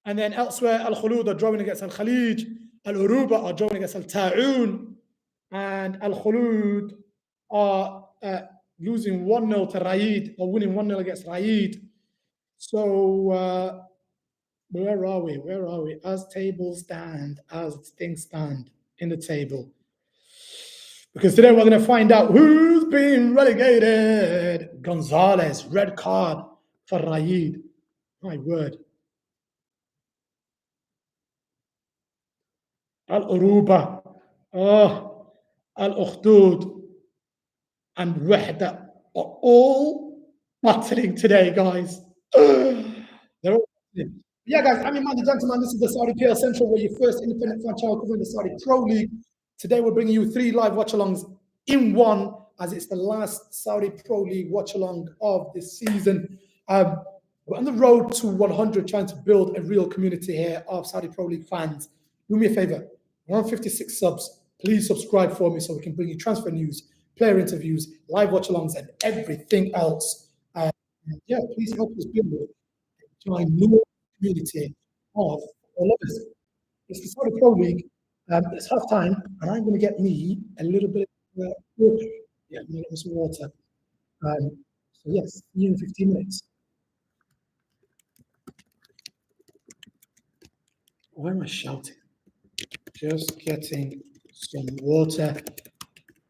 then elsewhere, Al-Khulud are drawing against Al-Khalij. Al-Uruba are drawing against Al-Ta'un. And Al-Khulud are losing 1-0 to Raid, or winning 1-0 against Raid. So where are we? Where are we? As tables stand, as things stand in the table. Because today we're going to find out who's been relegated. Gonzalez, red card for Raid. My word. Al-Uruba, Al-Ukhdud, and Wahda are all battling today, guys. They're all battling. Yeah, guys, I'm your man, the gentleman. This is the Saudi PL Central, where your first independent fan channel covering the Saudi Pro League. Today, we're bringing you 3 live watch-alongs in one, as it's the last Saudi Pro League watch-along of this season. We're on the road to 100, trying to build a real community here of Saudi Pro League fans. Do me a favor, we're on 56 subs. Please subscribe for me so we can bring you transfer news, player interviews, live watch-alongs, and everything else. Yeah, please help us build a ginormous community of all of us. It's the Saudi Pro League. It's half time, and I'm going to get me a little bit of water. Yeah, I'm going to get some water. So yes, see you in 15 minutes. Why am I shouting? Just getting some water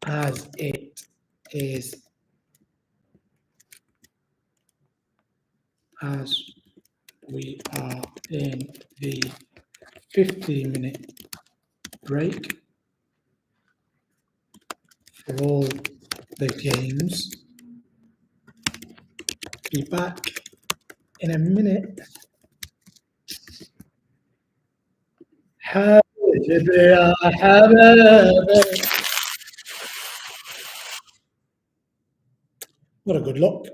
as it is, as we are in the 15-minute break for all the games. Be back in a minute. What a good look.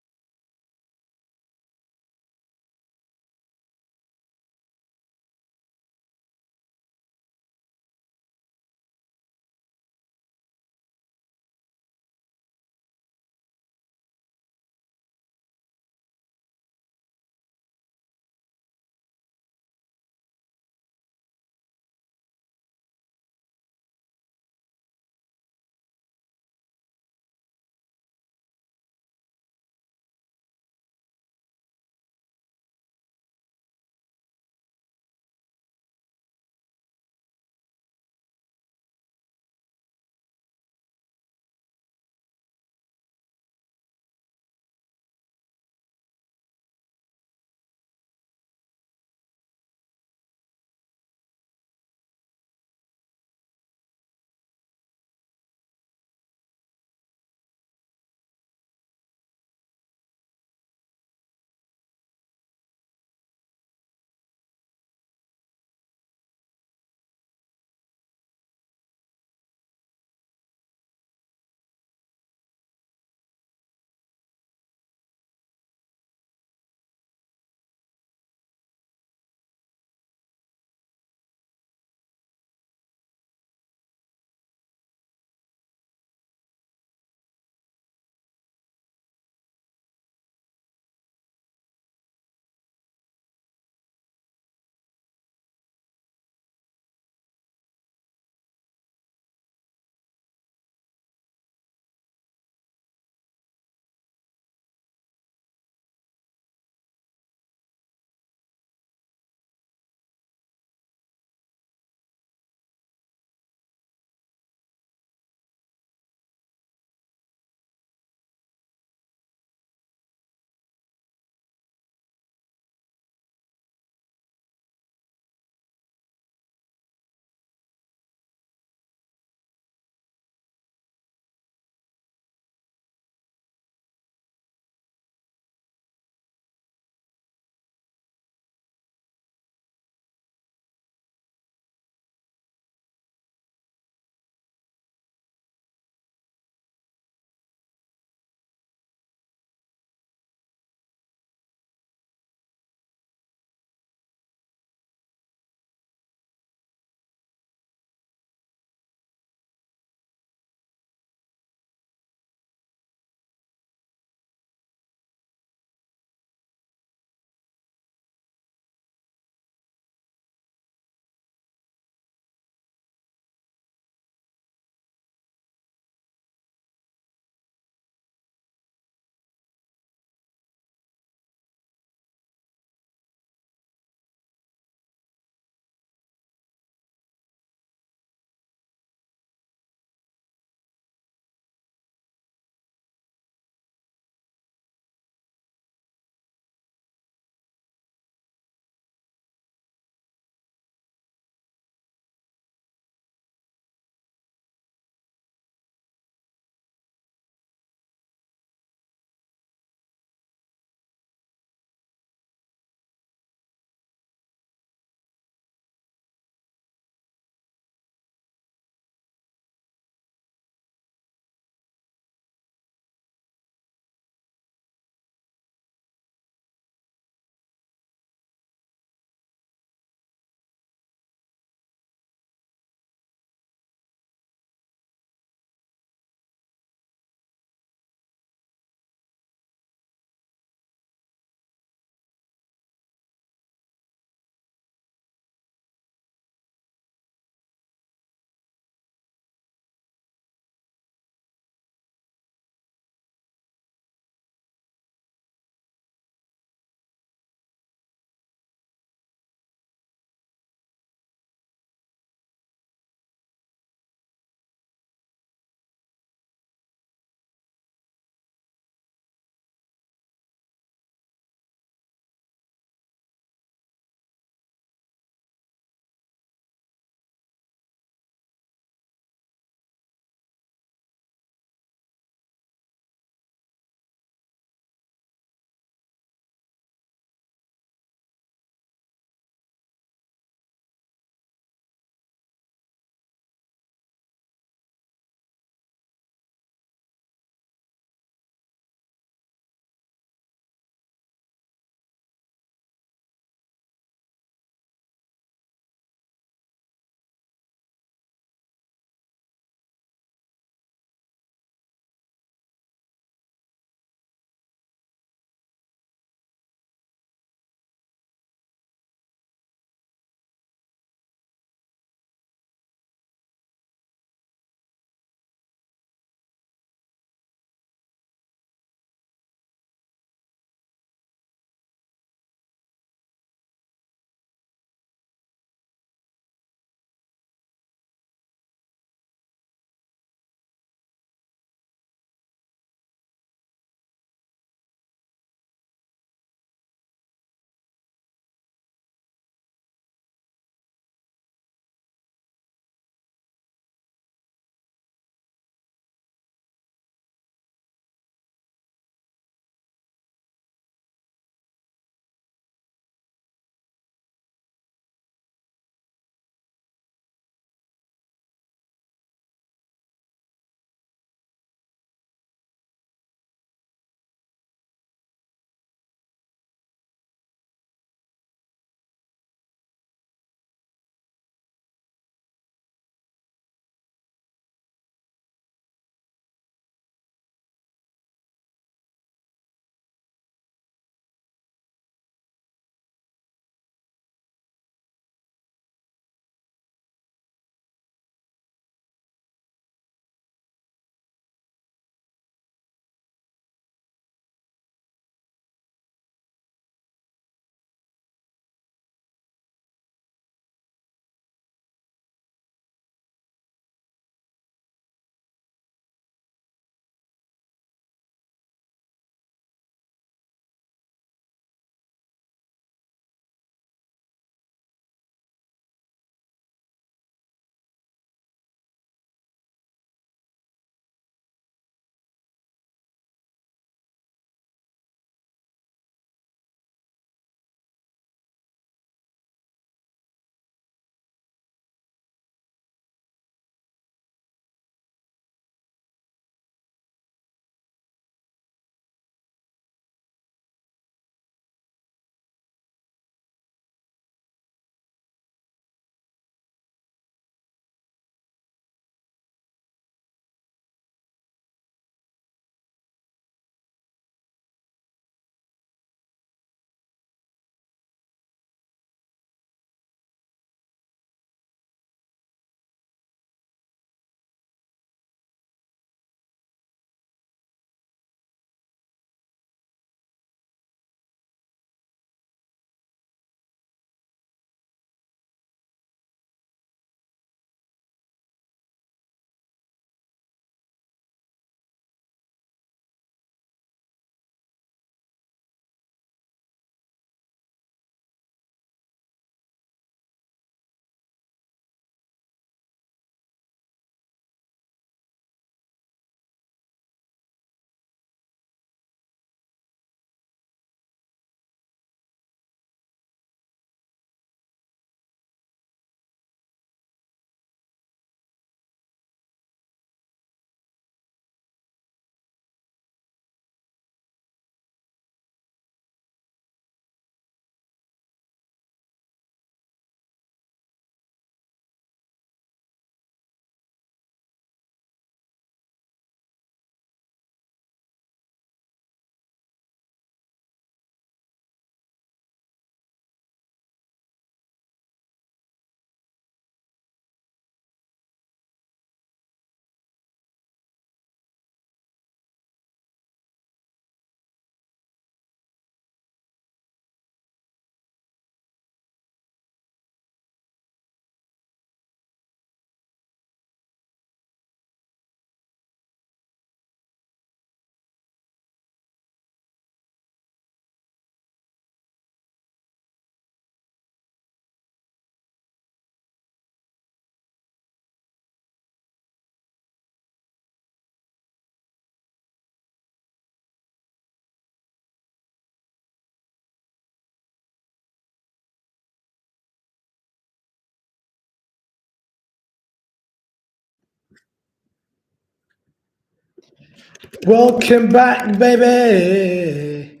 Welcome back, baby.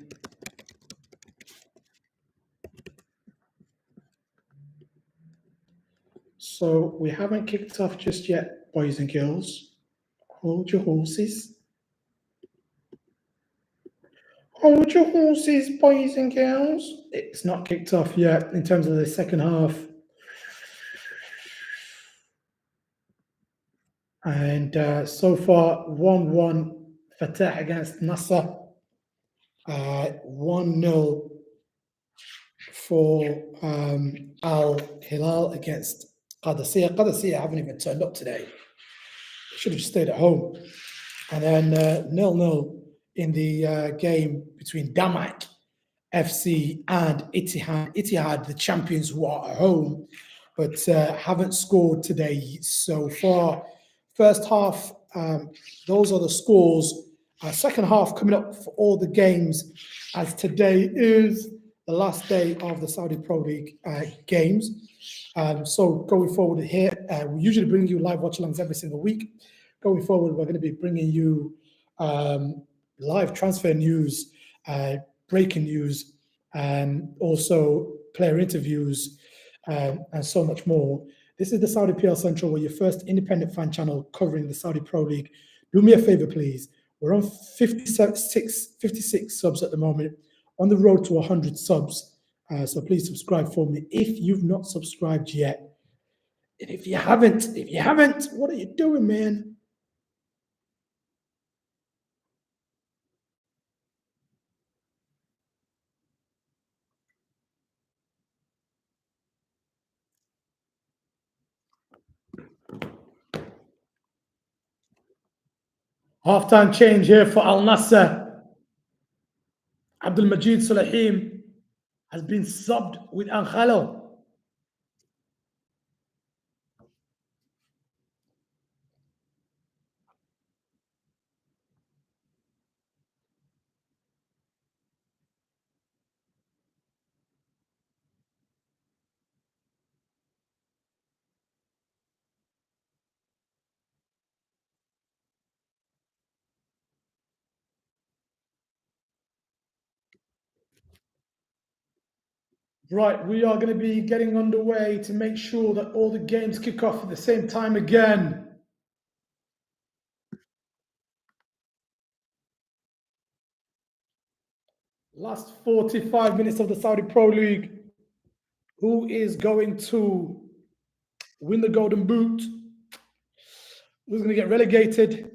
So we haven't kicked off just yet, boys and girls. Hold your horses. Hold your horses, boys and girls. It's not kicked off yet in terms of the second half. And so far, 1-1 Fateh against Nassr. 1-0 for Al Hilal against Qadisiyah. Qadisiyah haven't even turned up today. They should have stayed at home. And then 0-0 in the game between DAMAC FC and Ittihad. Ittihad, the champions who are at home, but haven't scored today so far. First half, those are the scores. Second half coming up for all the games, as today is the last day of the Saudi Pro League games. So going forward here, we usually bring you live watch-alongs every single week. Going forward, we're going to be bringing you live transfer news, breaking news, and also player interviews, and so much more. This is the Saudi PL Central, where your first independent fan channel covering the Saudi Pro League. Do me a favor, please. We're on 56 subs at the moment, on the road to 100 subs. So please subscribe for me if you've not subscribed yet. And if you haven't, what are you doing, man? Halftime change here for Al Nassr. Abdul Majid Sulahim has been subbed with Ankhalo. Right, we are going to be getting underway to make sure that all the games kick off at the same time again. Last 45 minutes of the Saudi Pro League. Who is going to win the Golden Boot? Who's going to get relegated?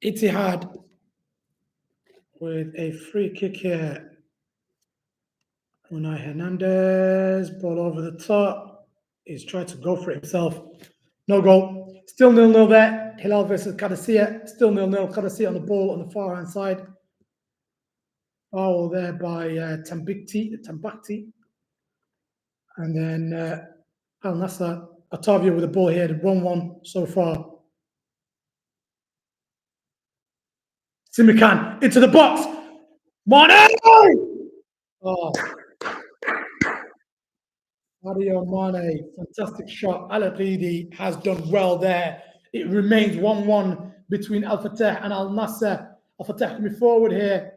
Ittihad with a free kick here. Unai Hernandez, ball over the top. He's tried to go for it himself. No goal. Still 0-0 there. Hilal versus Qadisiyah. Still 0-0. Qadisiyah on the ball on the far hand side. Foul there by Tambakti. And then Al Nassr, Otavio with the ball here, 1-1 so far. Simikan into the box. Mane! Oh, Sadio Mane, fantastic shot. Al Aqidi has done well there. It remains 1-1 between Al Fateh and Al Nassr. Al Fateh coming forward here.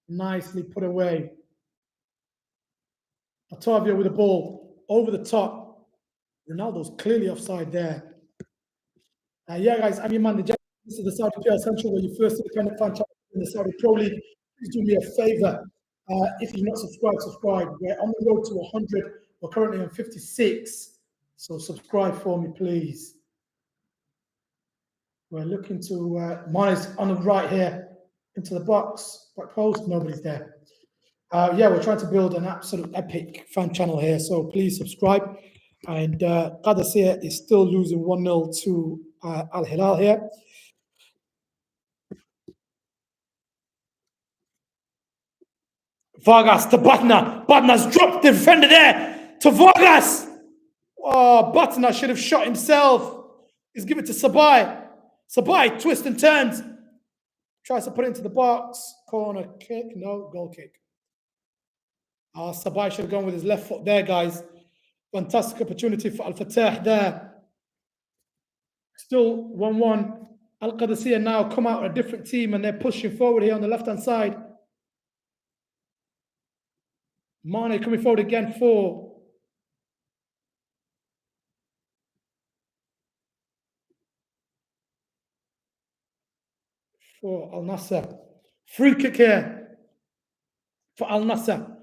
Nicely put away. Otavio with the ball over the top. Ronaldo's clearly offside there. Yeah, guys, I'm your man, the This is the Saudi PR Central, where you first independent fan channel in the Saudi Pro League. Please do me a favor. If you're not subscribed, subscribe. We're on the road to 100. We're currently on 56. So subscribe for me, please. We're looking to Mane's on the right here into the box, back post. Nobody's there. Yeah, we're trying to build an absolute epic fan channel here. So please subscribe. And Qadisiyah is still losing 1-0 to Al Hilal here. Vargas to Batna. Batna's dropped the defender there to Vargas. Oh, Batna should have shot himself. He's given it to Sabai. Sabai twists and turns. Tries to put it into the box. Corner kick. No, goal kick. Sabai should have gone with his left foot there, guys. Fantastic opportunity for Al Fateh there. Still 1-1. Al Qadisiyah now come out a different team and they're pushing forward here on the left-hand side. Mane coming forward again for Al Nassr. Free kick here for Al Nassr.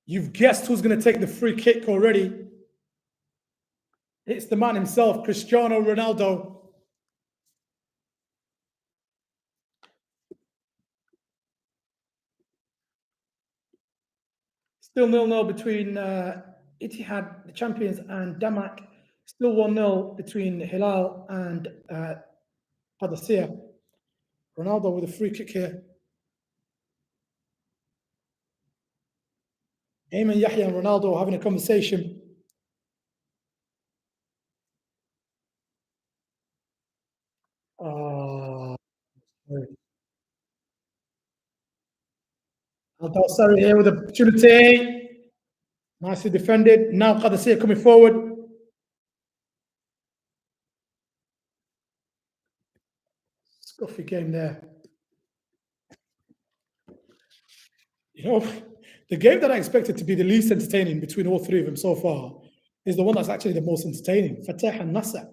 You've guessed who's going to take the free kick already. It's the man himself, Cristiano Ronaldo. Still 0-0 between Ittihad, the champions, and DAMAC. Still 1-0 between Hilal and Qadisiyah. Ronaldo with a free kick here. Ayman Yahya and Ronaldo having a conversation. Al-Dawsari here with the opportunity. Nicely defended. Now Qadisiyah coming forward. Scuffy game there. You know, the game that I expected to be the least entertaining between all three of them so far is the one that's actually the most entertaining, Fateh and Nassr.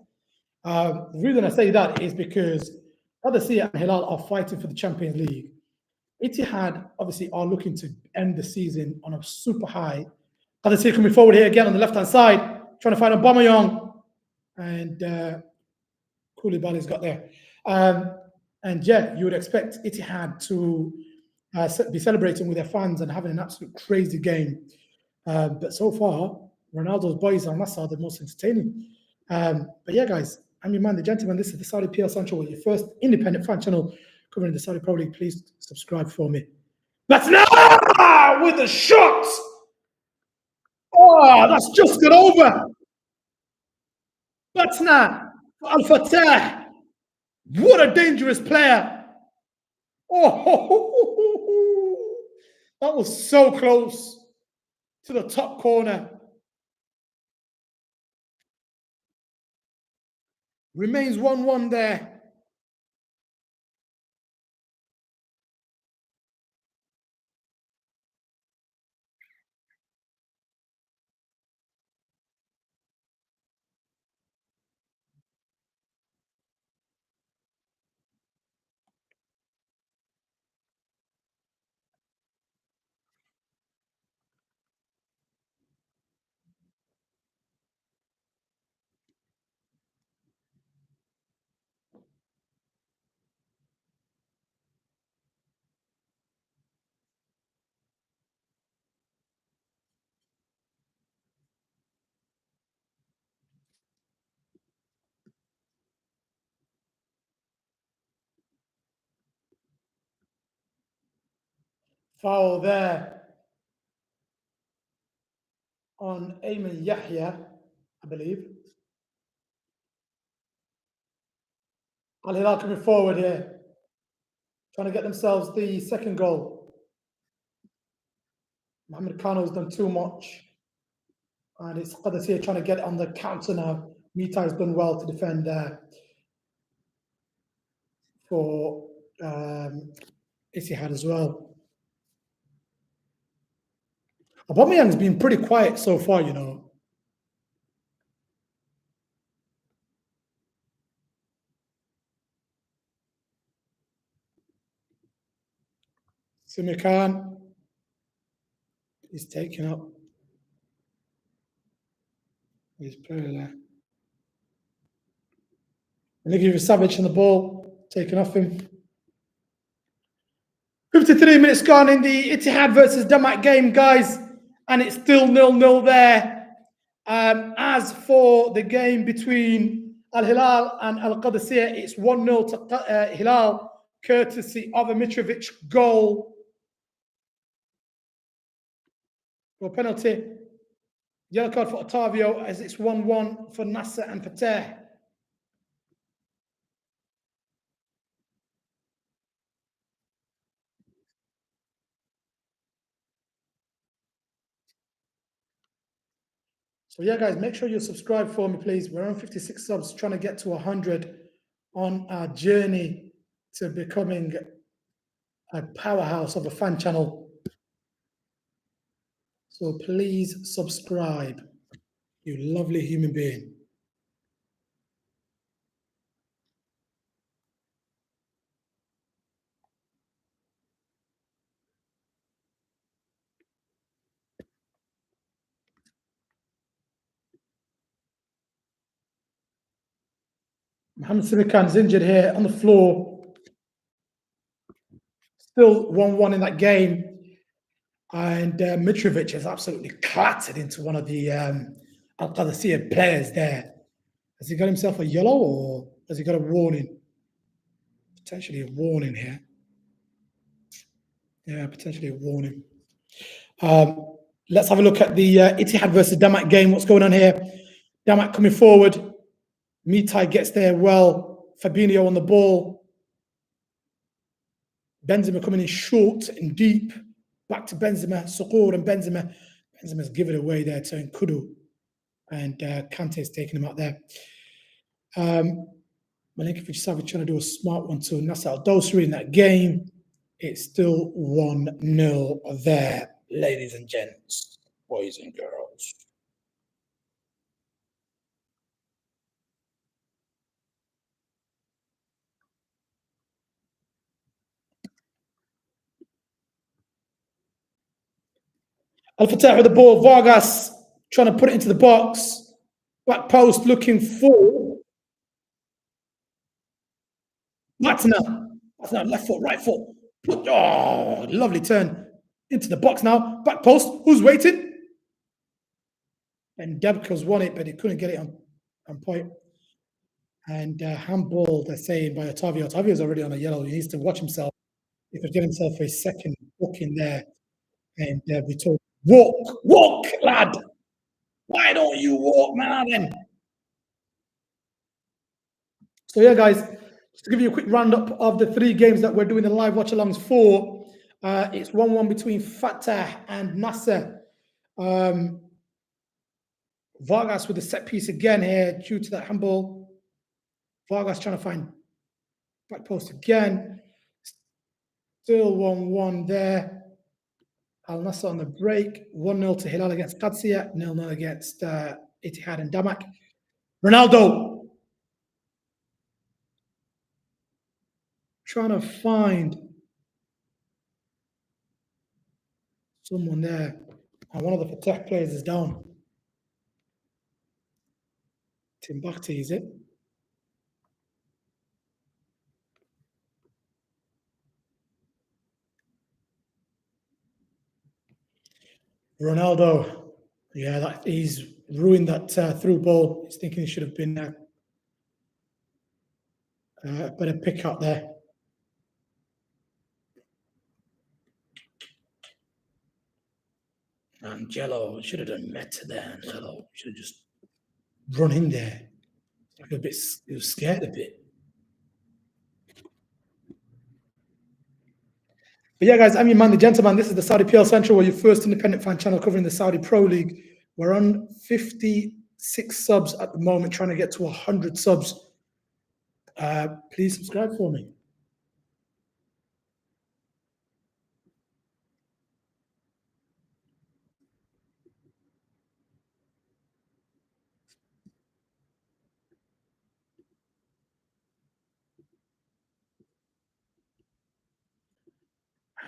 The reason I say that is because Qadisiyah and Hilal are fighting for the Champions League. Ittihad obviously are looking to end the season on a super high. Qadisiyah coming forward here again on the left-hand side, trying to find Aubameyang, and Koulibaly's got there. And yeah, you would expect Ittihad to be celebrating with their fans and having an absolute crazy game. But so far, Ronaldo's boys Al Nassr are the most entertaining. But yeah, guys, I'm your man, the gentleman. This is the Saudi PL Central, your first independent fan channel covering the Saudi Pro League. Please subscribe for me. That's now with the shot. Oh, that's just got over. That's now Al Fateh. What a dangerous player. Oh, that was so close to the top corner. Remains 1-1 there. Foul there on Ayman Yahya, I believe. Al Hilal coming forward here, trying to get themselves the second goal. Mohamed Kano's done too much. And it's Qadisiyah trying to get it on the counter now. Mita has done well to defend there for Ittihad as well. Aubameyang's been pretty quiet so far, you know. Simikan is taken up. He's pretty there. Nicky Savage on the ball, taken off him. 53 minutes gone in the Ittihad versus DAMAC game, guys, and it's still 0-0 there. As for the game between Al Hilal and Al Qadisiyah, it's 1-0 to Hilal, courtesy of a Mitrovic goal. For penalty, yellow card for Otavio, as it's 1-1 for Nassr and Fateh. So yeah, guys, make sure you subscribe for me, please. We're on 56 subs, trying to get to 100 on our journey to becoming a powerhouse of a fan channel. So please subscribe, you lovely human being. Mohamed Simikan is injured here on the floor. Still 1-1 in that game. And Mitrovic has absolutely clattered into one of the Al Qadisiyah players there. Has he got himself a yellow or has he got a warning? Potentially a warning here. Yeah, potentially a warning. Let's have a look at the Ittihad versus DAMAC game. What's going on here? DAMAC coming forward. Mitai gets there well. Fabinho on the ball. Benzema coming in short and deep. Back to Benzema. Sukur and Benzema. Benzema's given it away there to Nkudu. And Kante's taking him out there. Milinkovic Savic trying to do a smart one to Nassr Al-Dosri in that game. It's still 1-0 there, ladies and gents, boys and girls. Al-Fateh with the ball. Vargas trying to put it into the box. Back post looking for Matna. Left foot, right foot. Oh, lovely turn into the box now. Back post. Who's waiting? And Debka's won it, but he couldn't get it on point. And handball, they're saying, by Otavio. Otavio's already on a yellow. He needs to watch himself. He could get himself a second book in there. And we told, walk, lad. Why don't you walk, man, then? So yeah, guys, just to give you a quick roundup of the 3 games that we're doing the live watch-alongs for. It's 1-1 between Fateh and Nassr. Vargas with the set piece again here due to that handball. Vargas trying to find back post again. Still 1-1 there. Al Nassr on the break. 1-0 to Hilal against Qadisiyah. 0-0 against Ittihad and DAMAC. Ronaldo trying to find someone there. And one of the Fateh players is down. Timbuktu, is it? Ronaldo, yeah, he's ruined that through ball. He's thinking he should have been a better pick up there. Angelo should have done better there. Angelo should have just run in there. He was scared a bit. But yeah, guys, I'm your man, the gentleman. This is the Saudi PL Central, where your first independent fan channel covering the Saudi Pro League. We're on 56 subs at the moment, trying to get to 100 subs. Please subscribe for me.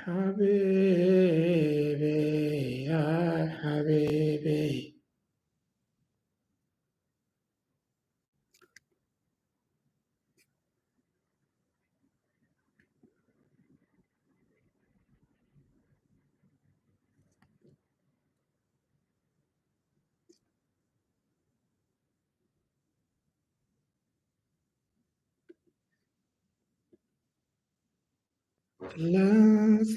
Habibi, ya Habibi. Last.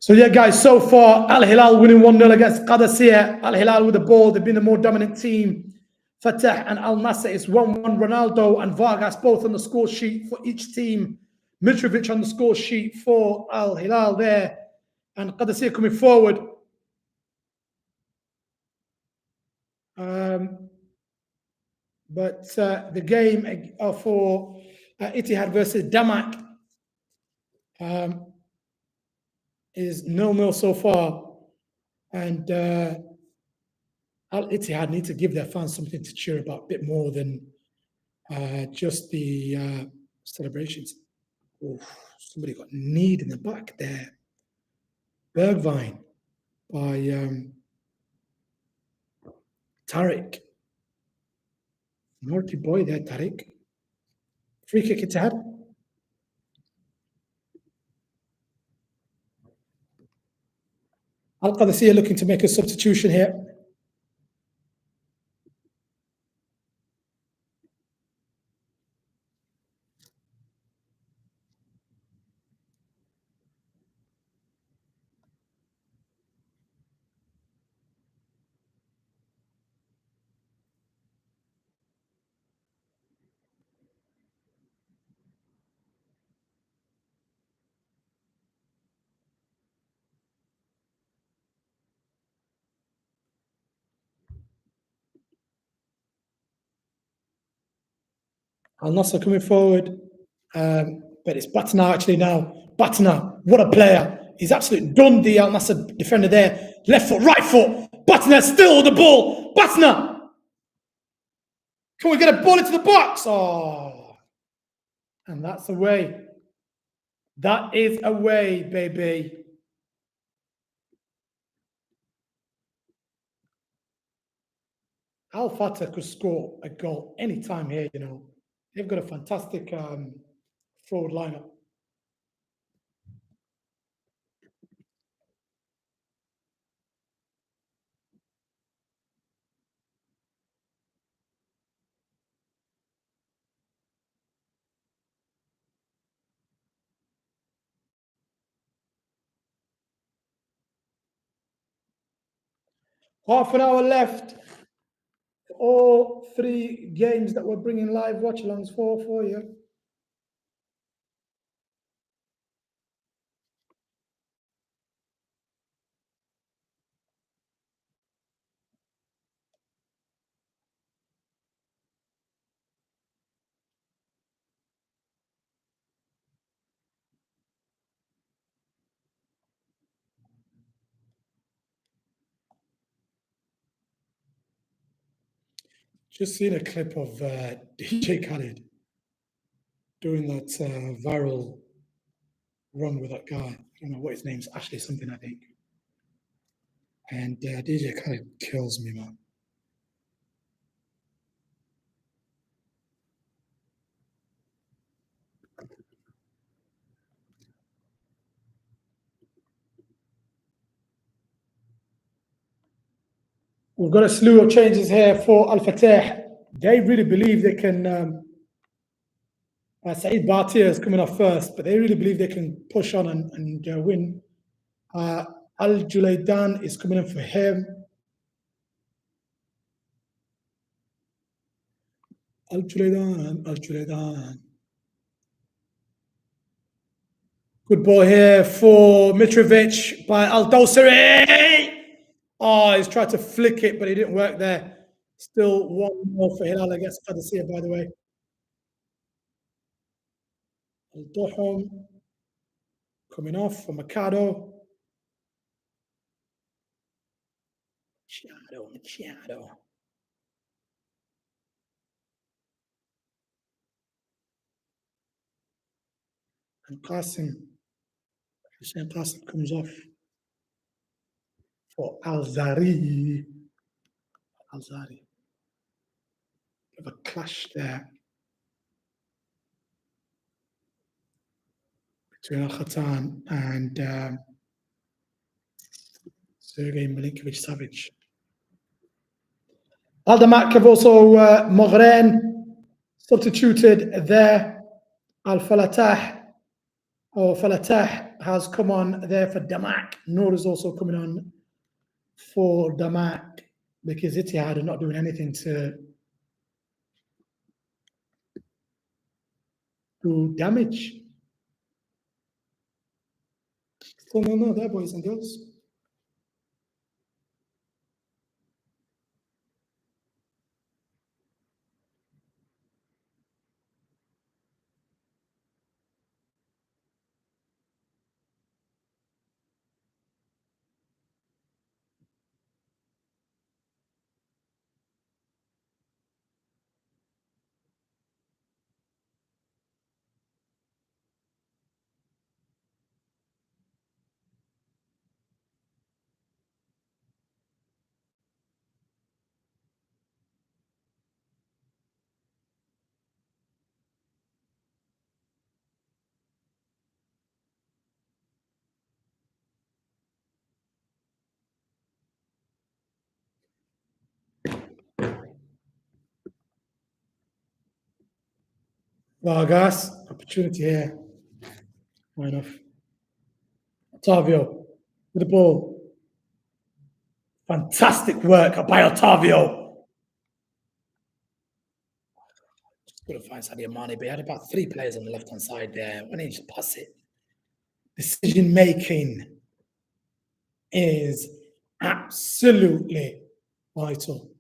So yeah, guys, so far, Al Hilal winning 1-0 against Qadisiyah. Al Hilal with the ball, they've been the more dominant team. Fateh and Al Nassr is 1-1. Ronaldo and Vargas both on the score sheet for each team. Mitrovic on the score sheet for Al Hilal there. And Qadisiyah coming forward. But the game for Ittihad versus DAMAC is 0-0 so far. And Al Ittihad need to give their fans something to cheer about, a bit more than just the celebrations. Oof, somebody got kneed in the back there. Bergwijn by Tariq. Naughty boy there, Tariq. Free kick Ittihad. Al Qadisiyah looking to make a substitution here. Al Nassr coming forward, but it's Batna actually now. Batna, what a player. He's absolutely done the Al Nassr defender there. Left foot, right foot. Batna still on the ball. Batna! Can we get a ball into the box? Oh. And that's away. That is away, baby. Al Fateh could score a goal anytime here, you know. They've got a fantastic forward lineup. Half an hour left. All three games that we're bringing live watch-alongs for you. Just seen a clip of DJ Khaled doing that viral run with that guy. I don't know what his name's, Ashley something, I think. And DJ Khaled kills me, man. We've got a slew of changes here for Al Fateh. They really believe they can. Saeed Batia is coming off first, but they really believe they can push on and win. Al Julaydan is coming in for him. Al Juledan, Al Juledan. Good ball here for Mitrovic by Al Dosari. Oh, he's tried to flick it, but he didn't work there. Still 1-0 for Hilal against Qadisiyah, by the way. Al Dohom coming off for Machado. Machado. And Hussein Qasim comes off for Al-Zari. Al-Zari. Bit of a clash there between Al-Khatan and Sergei Milinkovic-Savic. DAMAC have also Moghrain substituted there. Al-Falatah or Falatah has come on there for DAMAC. Noor is also coming on for DAMAC because Ittihad are not doing anything to do damage. So no, there, boys and girls. Vargas, opportunity here. Why enough. Otavio with the ball. Fantastic work by Otavio. Just couldn't find Sadio Mane, but he had about 3 players on the left-hand side there. Why didn't he just pass it? Decision making is absolutely vital.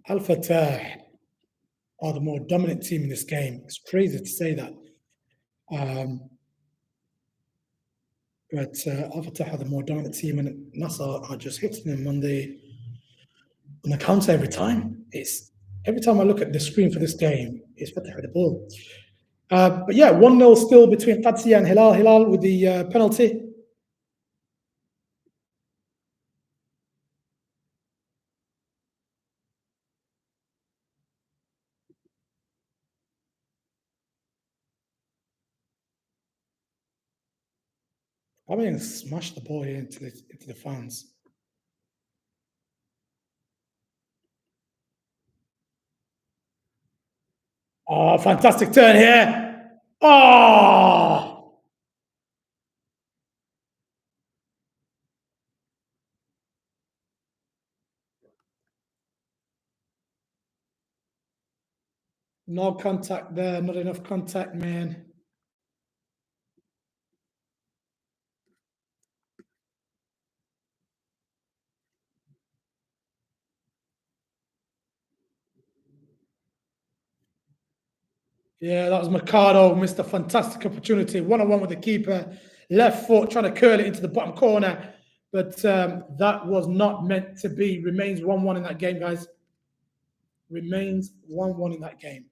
Al Fateh are the more dominant team in this game. It's crazy to say that. But Al Fateh are the more dominant team, and Nassr are just hitting them on the counter every time. It's every time I look at the screen for this game, it's Fateh with the ball. But yeah, 1-0 still between Qadisiyah and Hilal. Hilal with the penalty. I mean, smash the ball into the fans. Oh, fantastic turn here. Oh! No contact there, not enough contact, man. Yeah, that was Mercado, missed a fantastic opportunity. 1-on-1 with the keeper, left foot trying to curl it into the bottom corner. But that was not meant to be. Remains 1-1 in that game, guys. Remains 1-1 in that game.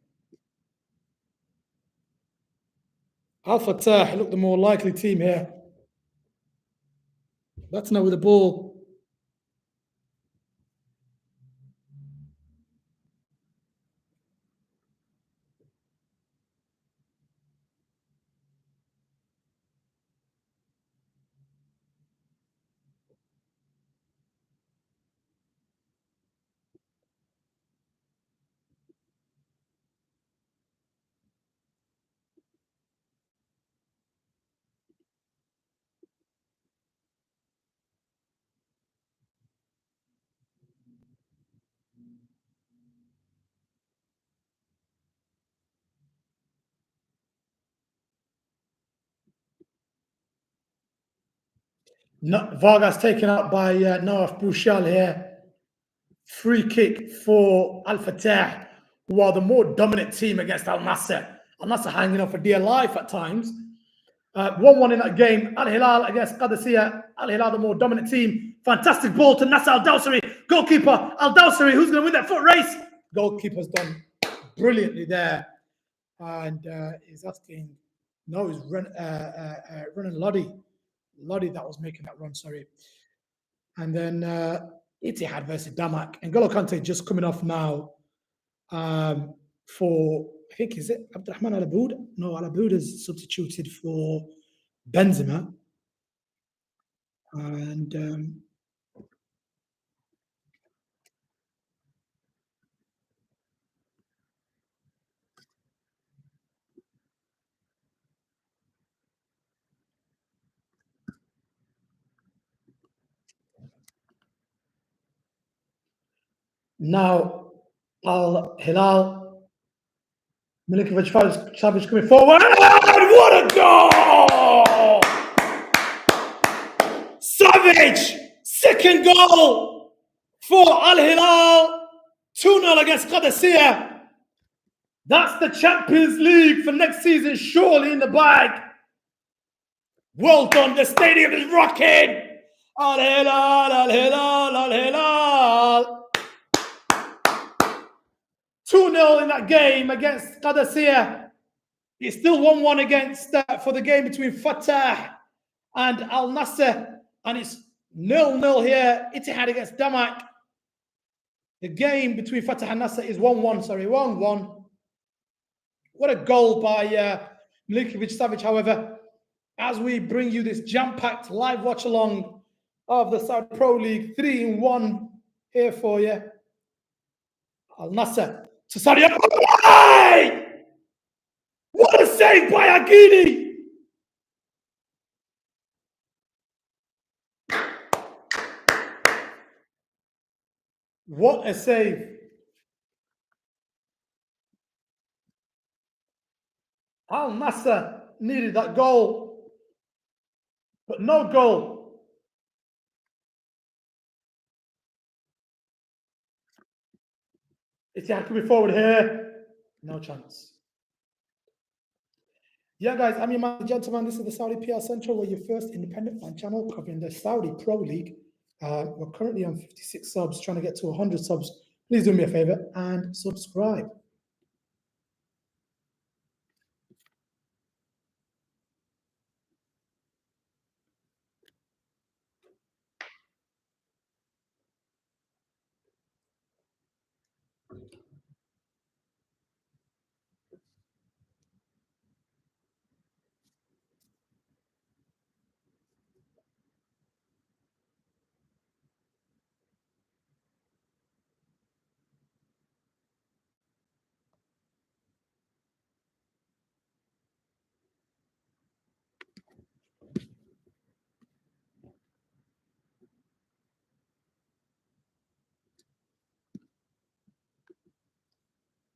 Al Fateh look the more likely team here. That's now with the ball. No, Vargas taken out by Nawaf Bouchal here. Free kick for Al Fateh, who are the more dominant team against Al Nassr. Al Nassr hanging on for dear life at times. 1-1 in that game. Al Hilal against Qadisiyah. Al Hilal, the more dominant team. Fantastic ball to Nassr Al Dawsari. Goalkeeper Al Dawsari, who's going to win that foot race? Goalkeeper's done brilliantly there. And he's asking, no, he's running Lodi. Lodi that was making that run, sorry. And then Ittihad versus DAMAC. And N'Golo Kante just coming off now for, I think, is it Abdurrahman Al Aboud? No, Al Aboud is substituted for Benzema. And now Al Hilal, Milinkovic Savic coming forward. What a goal! Savic, second goal for Al Hilal. 2-0 against Qadisiyah. That's the Champions League for next season, surely in the bag. Well done. The stadium is rocking. Al Hilal, Al Hilal, Al Hilal. 2-0 in that game against Qadisiyah. It's still 1-1 against for the game between Fateh and Al Nassr, and it's 0-0 here. Ittihad against DAMAC. The game between Fateh and Nassr is 1-1. Sorry, 1-1. What a goal by Milinkovic Savic, however, as we bring you this jam-packed live watch-along of the Saudi Pro League, 3-in-1 here for you. Al Nassr to Saudi. What a save by Agini! What a save! Al Nassr needed that goal, but no goal. Ittihad coming forward here. No chance. Yeah, guys, I'm your man, gentlemen. This is the Saudi PR Central, where your first independent fan channel covering the Saudi Pro League. We're currently on 56 subs, trying to get to 100 subs. Please do me a favor and subscribe.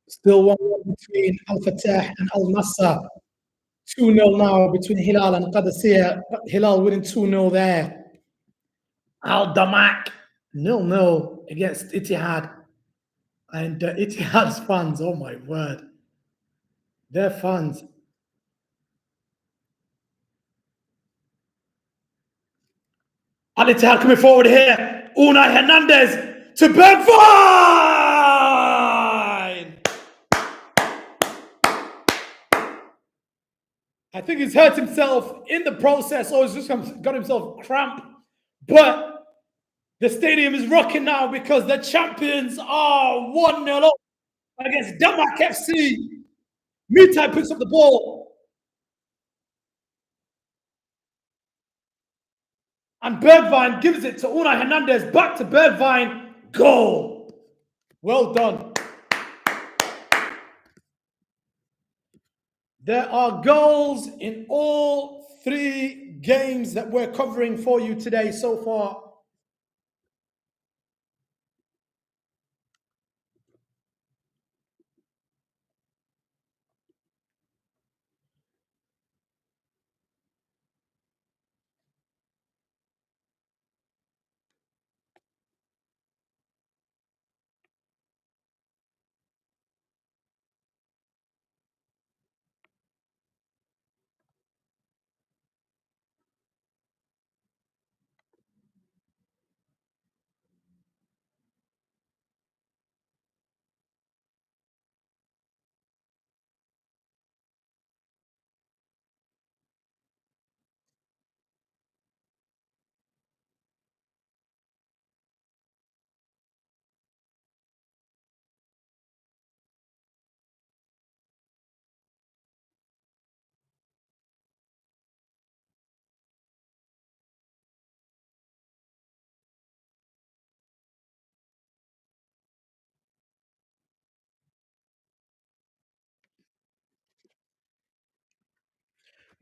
Still 1-1 between Al Fateh and Al Nassr. 2-0 now between Hilal and Qadisiyah. Hilal winning 2-0 there. Al DAMAC 0-0 against Ittihad. And Ittihad's fans, oh my word. Their fans. Al Ittihad coming forward here. Unai Hernandez to Bergwijn. I think he's hurt himself in the process, or he's just got himself cramp. But the stadium is rocking now because the champions are 1-0 up against DAMAC FC. Mitai picks up the ball. And Bergwijn gives it to Unai Hernandez. Back to Bergwijn. Goal. Well done. There are goals in all 3 games that we're covering for you today so far.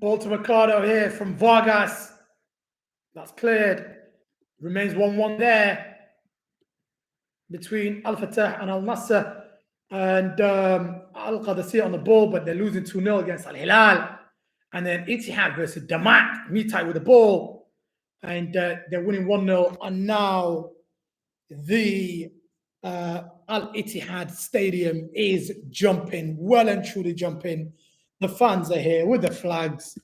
Ball to Ricardo here from Vargas. That's cleared. Remains 1-1 there between Al Fateh and Al Nassr. And Al Qadisiyah on the ball, but they're losing 2-0 against Al Hilal. And then Ittihad versus DAMAC, Mitai with the ball. And they're winning 1-0. And now the Al Ittihad Stadium is jumping, well and truly jumping. The fans are here with the flags.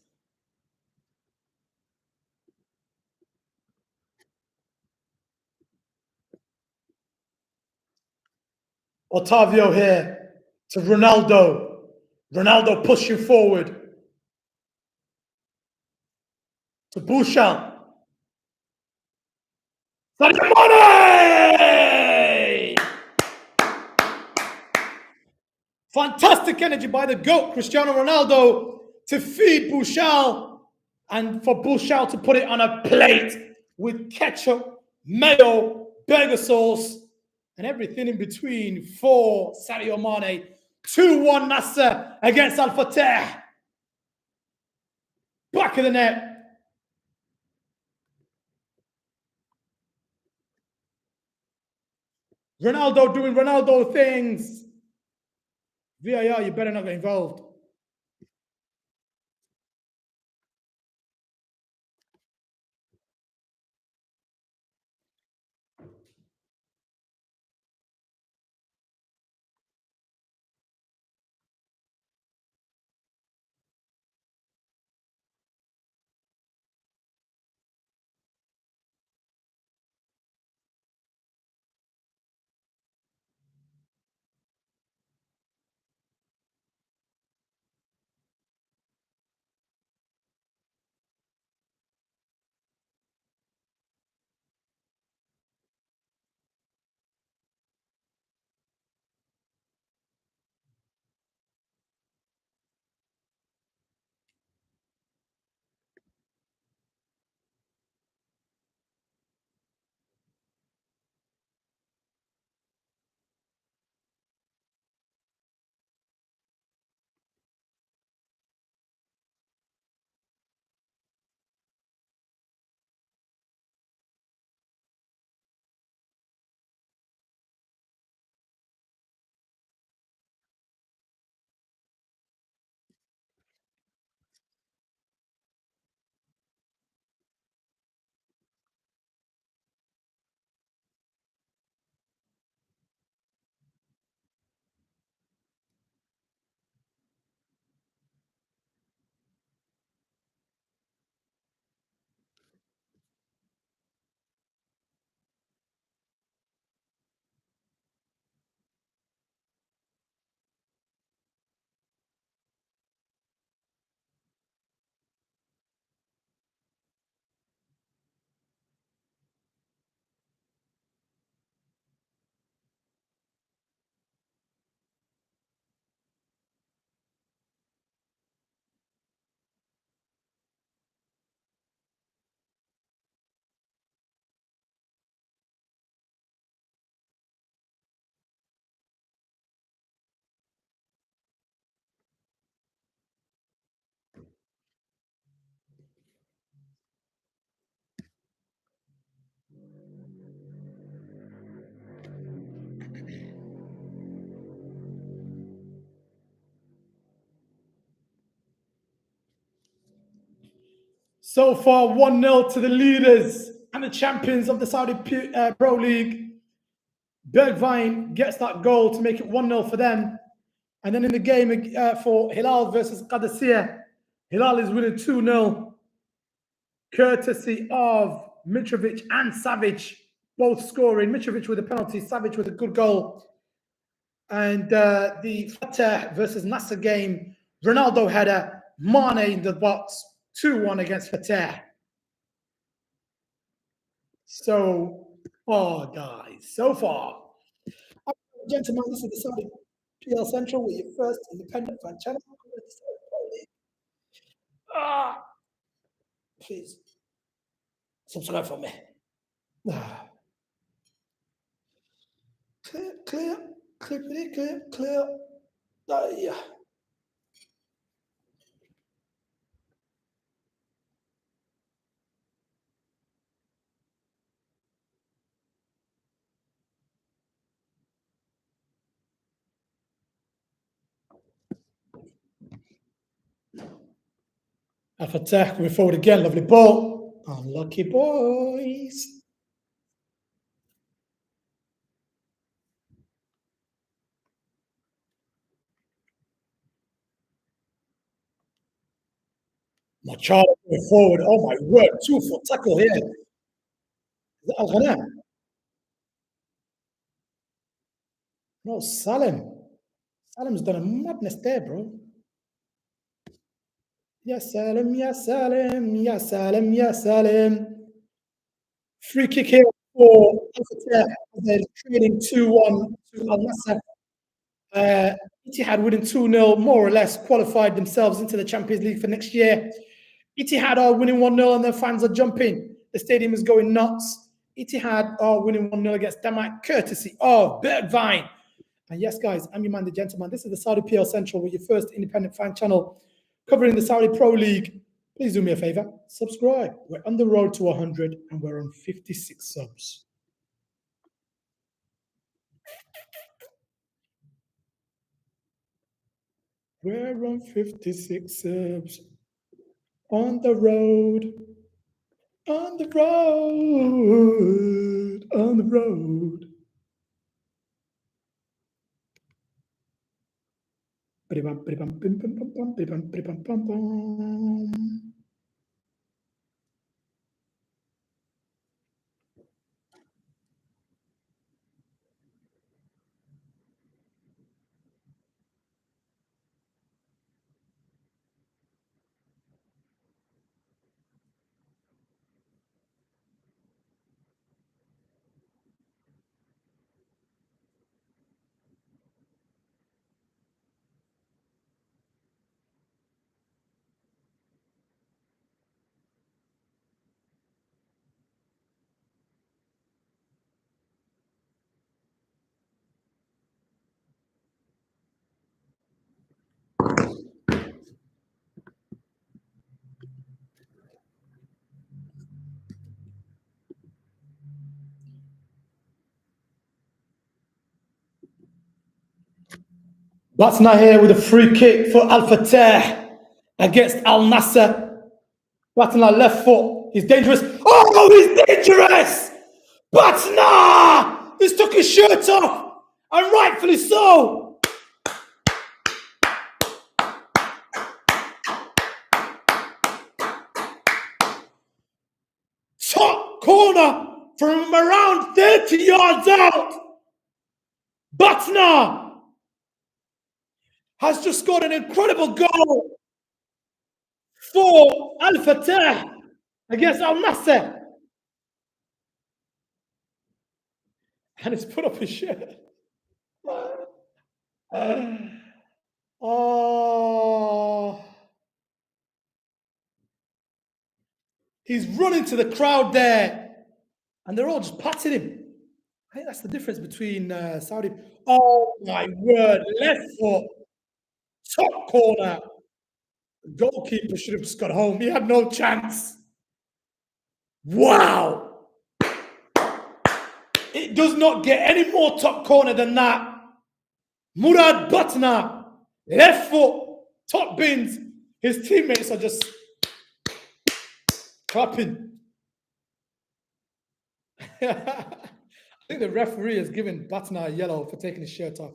Otavio here to Ronaldo. Ronaldo pushing forward to Bouchard. Sadio Mane! Fantastic energy by the GOAT, Cristiano Ronaldo, to feed Bouchard and for Bouchard to put it on a plate with ketchup, mayo, burger sauce, and everything in between for Sadio Mane. 2-1 Nassr against Al Fateh. Back of the net. Ronaldo doing Ronaldo things. VAR, you better not get involved. So far, 1-0 to the leaders and the champions of the Saudi Pro League. Bergwijn gets that goal to make it 1-0 for them. And then in the game for Hilal versus Qadisiyah, Hilal is winning 2-0, courtesy of Mitrovic and Savic, both scoring. Mitrovic with a penalty, Savic with a good goal. And the Fateh versus Nassr game, Ronaldo header, Mane in the box, 2-1 against Fateh. So far, guys, so far. Gentlemen, this is the Saudi PL Central with your first independent fan channel. Please subscribe for me. Clear, clippity, clear. Yeah. Al Fateh coming forward again. Lovely ball. Unlucky boys. Machado going forward. Oh my word. 2-foot tackle here. Is that Al Ghanam? No, Salim. Salim's done a madness there, bro. Ya Salim, Ya Salim, Ya Salim, Ya Salim. Free kick here for Al Fateh. They're trading 2-1 to Al Nassr. Ittihad winning 2-0, more or less qualified themselves into the Champions League for next year. Ittihad are winning 1-0 and their fans are jumping. The stadium is going nuts. Ittihad are winning 1-0 against DAMAC, courtesy of Bergvine. And yes, guys, I'm your man, the gentleman. This is the Saudi PL Central with your first independent fan channel covering the Saudi Pro League. Please do me a favor, subscribe. We're on the road to 100 and we're on 56 subs. We're on 56 subs. On the road. On the road. On the road. Batna here with a free kick for Al Fateh against Al Nassr. Batna left foot. He's dangerous. Oh, he's dangerous! Batna! He's took his shirt off, and rightfully so. Top corner from around 30 yards out. Batna has just scored an incredible goal for Al Fateh against Al Nassr. And he's put up his shirt. Oh. He's running to the crowd there. And they're all just patting him. I think that's the difference between Saudi. Oh my word. Left foot. Top corner. The goalkeeper should have just got home. He had no chance. Wow. It does not get any more top corner than that. Murad Batna, left foot, top bins. His teammates are just clapping. I think the referee has given Batna a yellow for taking his shirt off.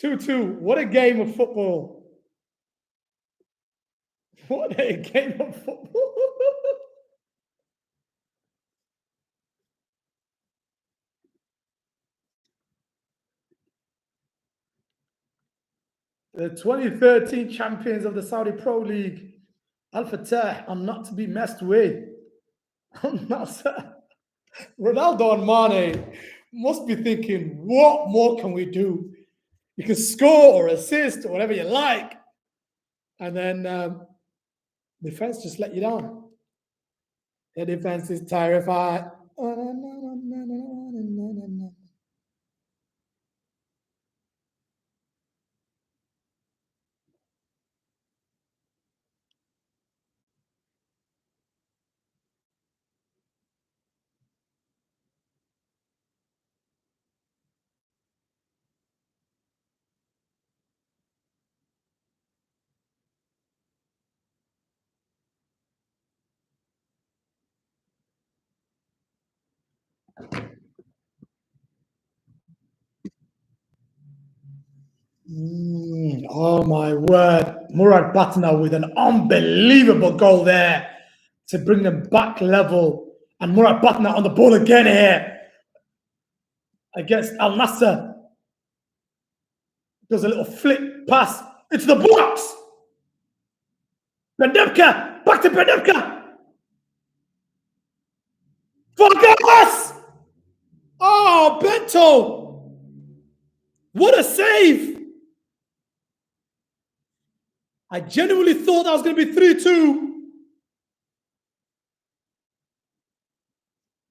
2-2. What a game of football. What a game of football. The 2013 champions of the Saudi Pro League, Al Fateh, are not to be messed with. Ronaldo and Mane must be thinking, what more can we do? You can score or assist or whatever you like. And then defense just let you down. The defense is terrified. Oh my word. Murad Batna with an unbelievable goal there to bring them back level. And Murad Batna on the ball again here against Al Nassr. Does a little flick pass into the box. Bendebka, back to Bendebka. Vargas! Oh, Bento! What a save! I genuinely thought that was going to be 3-2.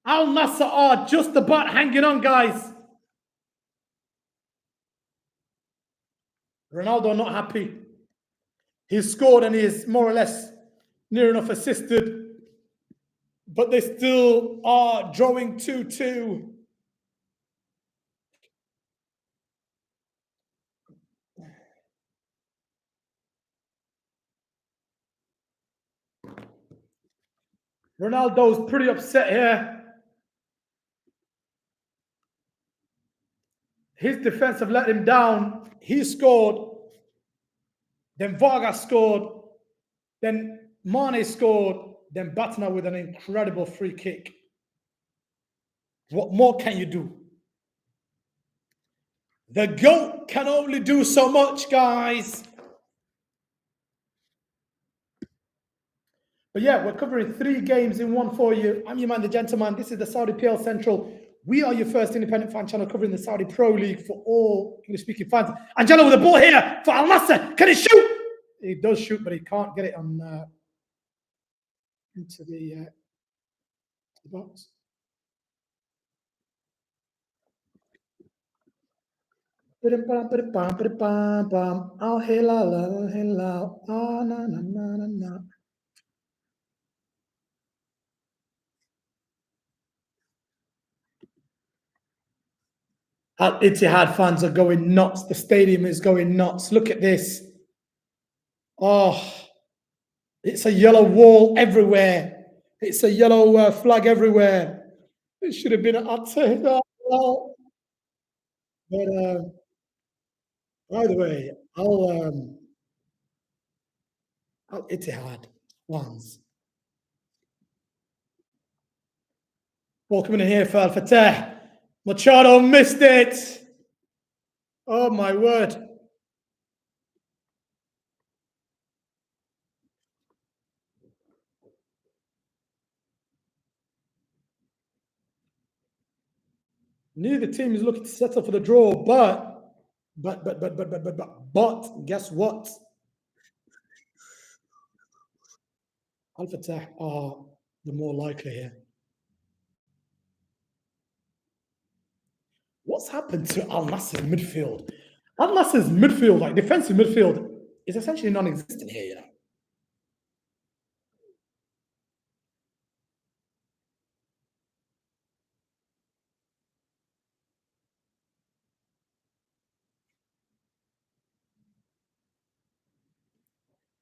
Al Nassr are just about hanging on, guys. Ronaldo not happy. He scored and he is more or less near enough assisted. But they still are drawing 2-2. Ronaldo's pretty upset here. His defense have let him down. He scored. Then Vargas scored. Then Mane scored. Then Batna with an incredible free kick. What more can you do? The GOAT can only do so much, guys. But yeah, we're covering 3 games in one for you. I'm your man, the gentleman. This is the Saudi PL Central. We are your first independent fan channel covering the Saudi Pro League for all English-speaking fans. Angelo with the ball here for Al Nassr. Can he shoot? He does shoot, but he can't get it on into the box. Oh, Hilal, oh, Hilal. Oh, na, na, na, na, na. Al Ittihad fans are going nuts. The stadium is going nuts. Look at this. Oh, it's a yellow wall everywhere. It's a yellow flag everywhere. It should have been an Ittihad. But by the way, Al Ittihad fans. Ball coming in here for Al Fateh. Machado missed it. Oh my word. Neither team is looking to settle for the draw, but guess what? Al Fateh are the more likely here. What's happened to Al Nassr's midfield? Al Nassr's midfield, like defensive midfield, is essentially non-existent here, you know.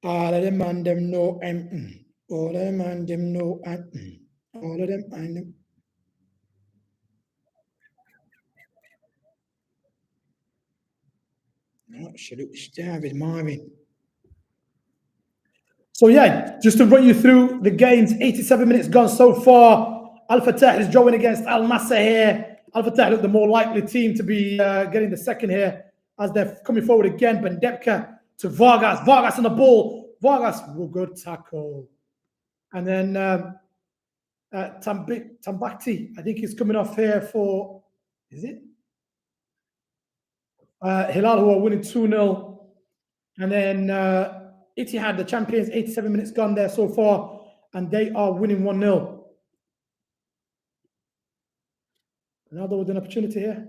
All of them and them know all of them and them know all of them and them. So yeah, just to run you through the games, 87 minutes gone so far. Al Fateh is drawing against Al Nassr here. Al Fateh look the more likely team to be getting the second here as they're coming forward again. Bendebka to Vargas. Vargas on the ball. Vargas, good tackle. And then Tambakti, I think he's coming off here for, is it? Hilal, who are winning 2-0. And then Ittihad, the champions, 87 minutes gone there so far, and they are winning 1-0. Ronaldo with an opportunity here.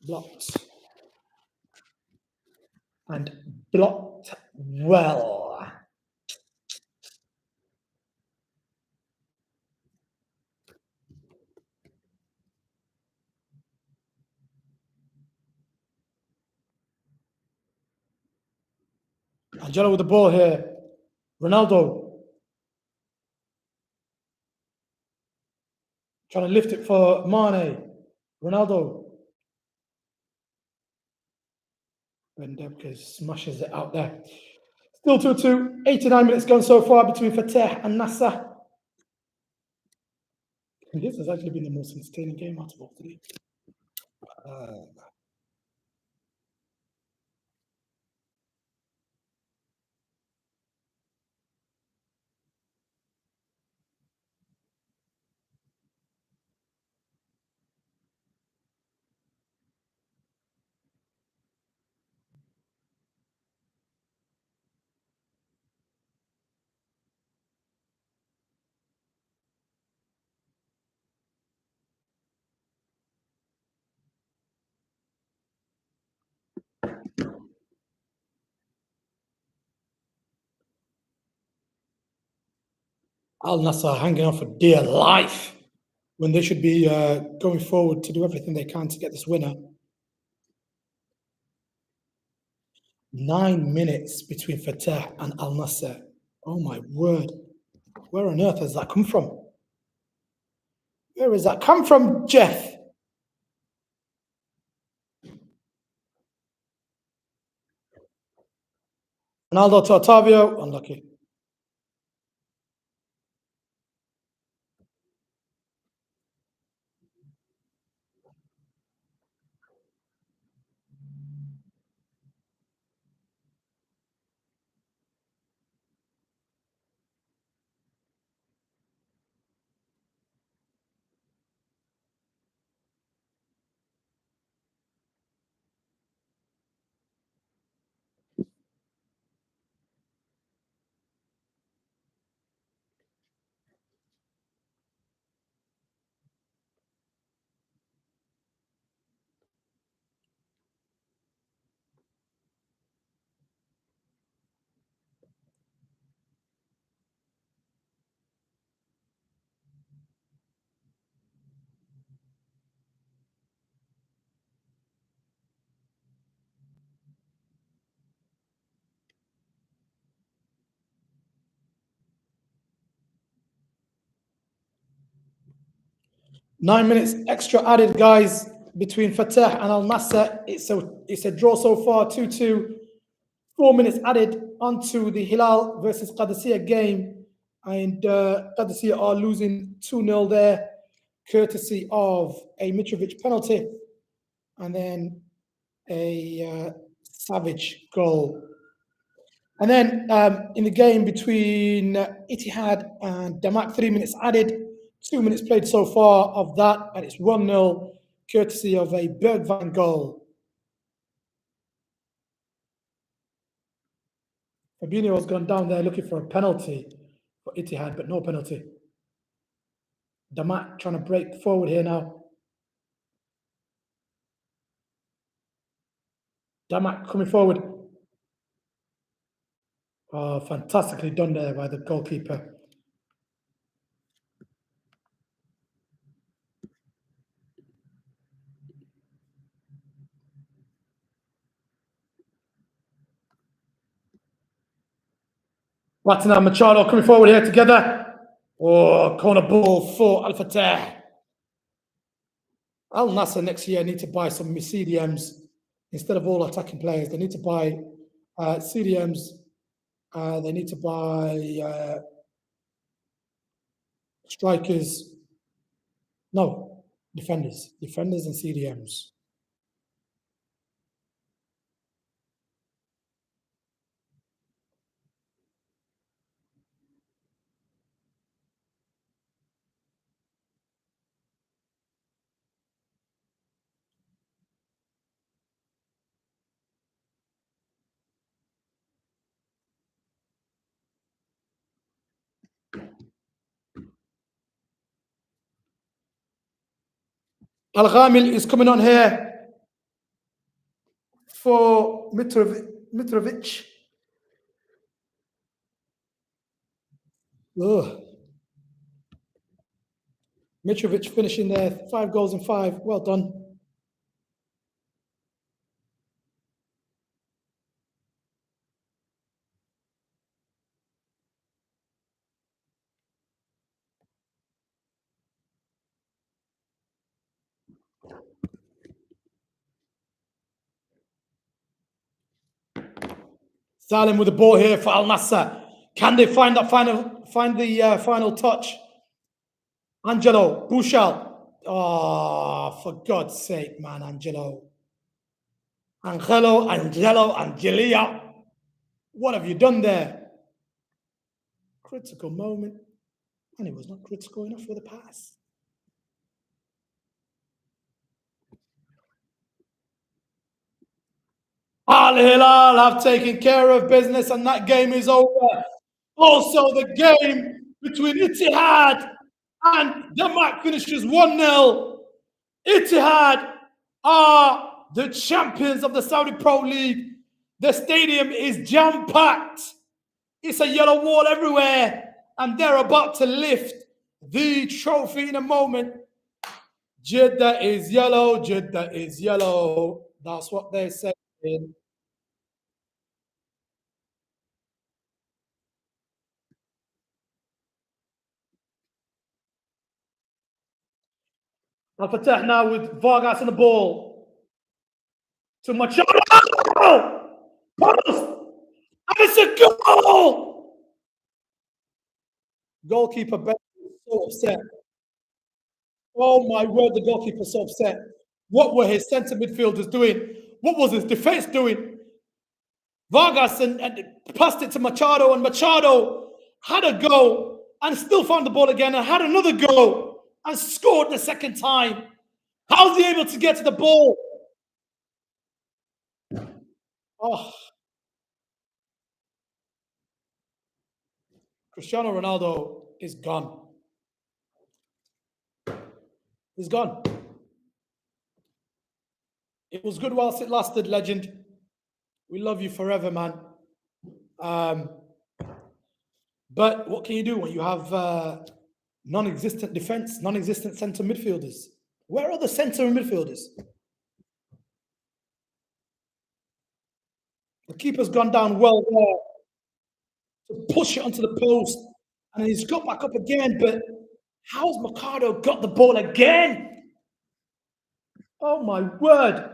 Blocked. And blocked well. Angelo with the ball here. Ronaldo. Trying to lift it for Mane. Ronaldo. And Debka smashes it out there. Still 2-2. 89 minutes gone so far between Fateh and Nassr. And this has actually been the most entertaining game out of all three. Al Nassr hanging on for dear life when they should be going forward to do everything they can to get this winner. 9 minutes between Fateh and Al Nassr. Oh my word. Where on earth has that come from? Where has that come from, Jeff? Ronaldo to Otavio, unlucky. Nine minutes extra added, guys, between Fateh and Al Nassr. It's a draw so far, 2-2. 4 minutes added onto the Hilal versus Qadisiyah game. And Qadisiyah are losing 2-0 there, courtesy of a Mitrovic penalty. And then a savage goal. And then in the game between Ittihad and DAMAC, 3 minutes added, 2 minutes played so far of that, and it's 1-0, courtesy of a Bergwijn goal. Fabinho has gone down there looking for a penalty for Ittihad, but no penalty. DAMAC trying to break forward here now. DAMAC coming forward. Oh, fantastically done there by the goalkeeper. Watson and Machado coming forward here together. Oh, corner ball for Al Fateh. Al Nassr next year need to buy some CDMs instead of all attacking players. They need to buy CDMs. They need to buy strikers. No, defenders. Defenders and CDMs. Al Ghamil is coming on here for Mitrovic. Ugh. Mitrovic finishing there, 5 goals in 5. Well done. Salim with the ball here for Al Nassr. Can they find the final touch? Angelo, Bouchal. Oh, for God's sake, man, Angelo. Angelia. What have you done there? Critical moment. And it was not critical enough for the pass. Al Hilal have taken care of business, and that game is over. Also, the game between Ittihad and DAMAC finishes 1-0. Ittihad are the champions of the Saudi Pro League. The stadium is jam-packed. It's a yellow wall everywhere, and they're about to lift the trophy in a moment. Jeddah is yellow, Jeddah is yellow. That's what they're saying. Al Fateh now with Vargas on the ball. To Machado! Post! And it's a goal! Goalkeeper Ben is so upset. Oh my word, the goalkeeper's so upset. What were his centre midfielders doing? What was his defence doing? Vargas and passed it to Machado, and Machado had a go and still found the ball again and had another go and scored the second time. How's he able to get to the ball? Oh, Cristiano Ronaldo is gone. He's gone. It was good whilst it lasted, legend. We love you forever, man. But what can you do when you have non-existent defense, non-existent centre midfielders? Where are the centre midfielders? The keeper's gone down well there to push it onto the post, and he's got back up again. But how's Mercado got the ball again? Oh my word!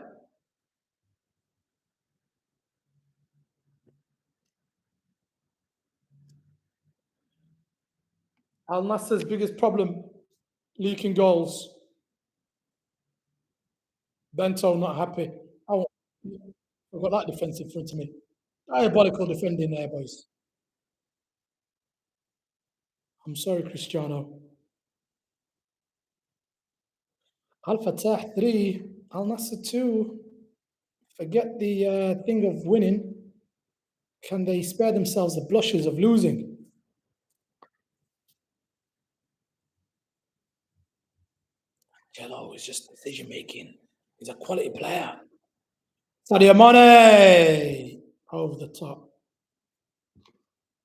Al Nassr's biggest problem: leaking goals. Bento not happy. I've got that defence in front of me. Diabolical defending there, boys. I'm sorry, Cristiano. Al Fatah 3, Al Nassr 2. Forget the thing of winning. Can they spare themselves the blushes of losing? Jello is just decision making. He's a quality player. Sadio Mane over the top.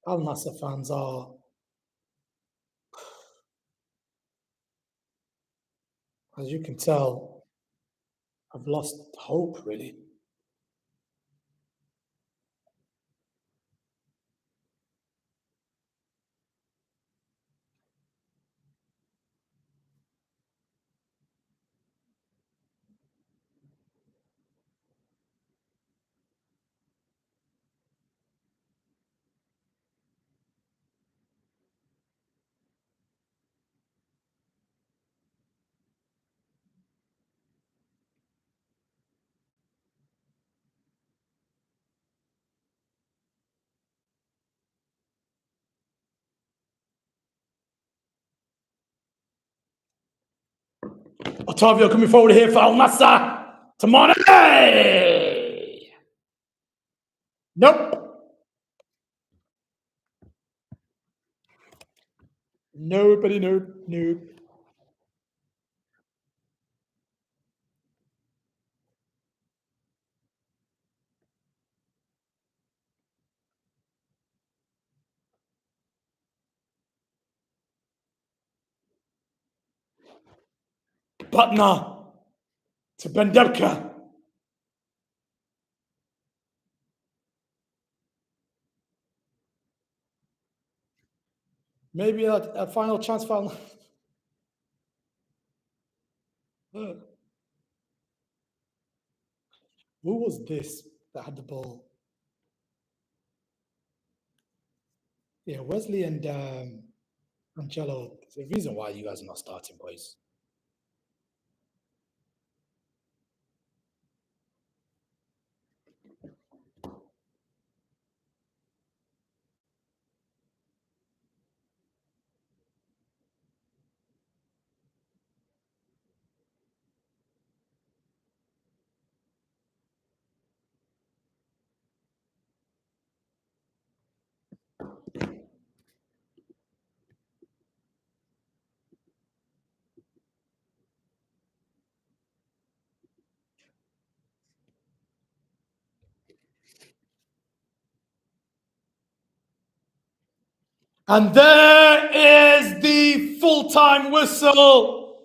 Al Nassr fans are, as you can tell, have lost hope, really. Otavio coming forward here for Al Nassr. To Mane! Nope. Nobody, nope. Butner to Bendelka. Maybe a final chance for Who was this that had the ball? Yeah, Wesley and Angelo. There's a reason why you guys are not starting, boys. And there is the full-time whistle.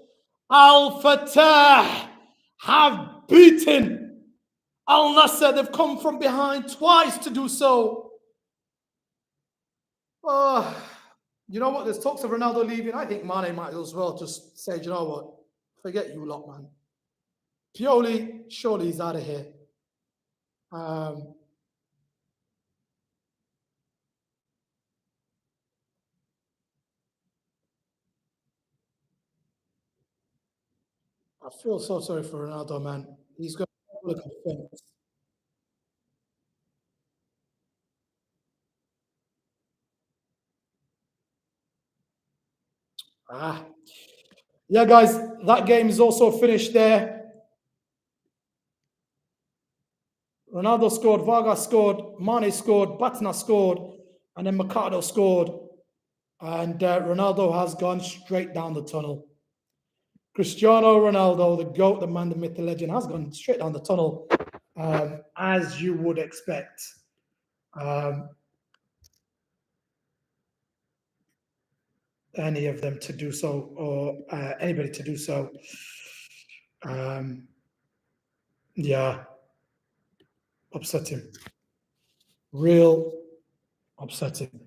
Al Fateh have beaten Al Nassr. They've come from behind twice to do so. You know what? There's talks of Ronaldo leaving. I think Mane might as well just say, you know what? Forget you lot, man. Pioli, surely he's out of here. I feel so sorry for Ronaldo, man. He's got to look at things. Yeah, guys, that game is also finished there. Ronaldo scored, Vargas scored, Mane scored, Batna scored, and then Mercado scored. And Ronaldo has gone straight down the tunnel. Cristiano Ronaldo, the GOAT, the man, the myth, the legend, has gone straight down the tunnel, as you would expect. Any of them to do so, or anybody to do so. Yeah, upsetting. Real upsetting.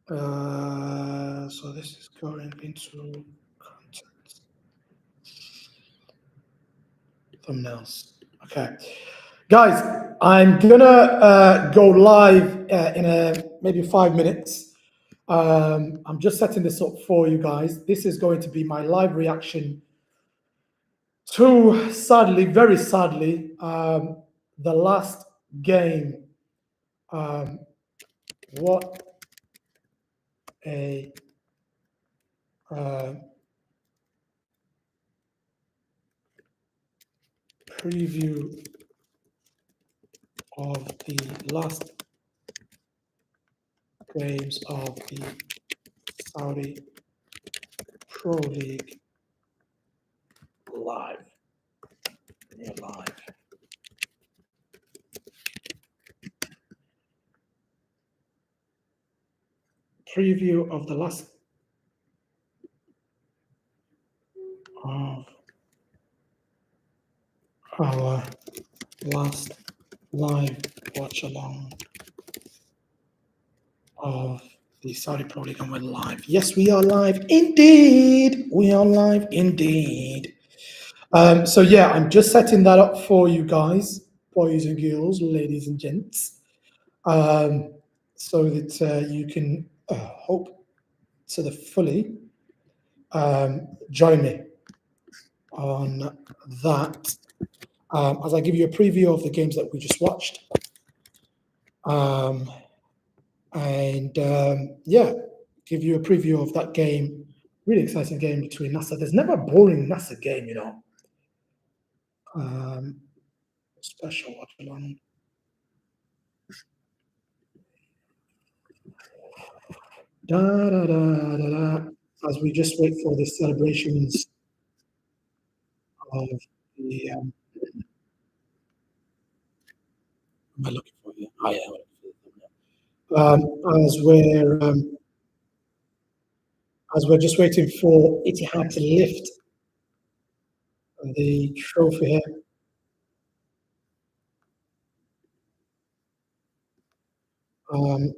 So this is going into content. Thumbnails. Okay. Guys, I'm gonna go live in maybe 5 minutes. I'm just setting this up for you guys. This is going to be my live reaction to, sadly, very sadly, the last game. What a preview of the last games of the Saudi Pro League live. Yeah, live. Preview of the last of our last live watch along of the Saudi Pro League, and we're live. Yes, we are live indeed. We are live indeed. So yeah, I'm just setting that up for you guys, boys and girls, ladies and gents, so that you can hope to the fully join me on that. As I give you a preview of the games that we just watched. Yeah, give you a preview of that game. Really exciting game between Nassr. There's never a boring Nassr game, you know. Special watch along. Da, da, da, da, da. As we just wait for the celebrations of the. Am I looking for you? I am. As we're just waiting for Ittihad to lift the trophy here.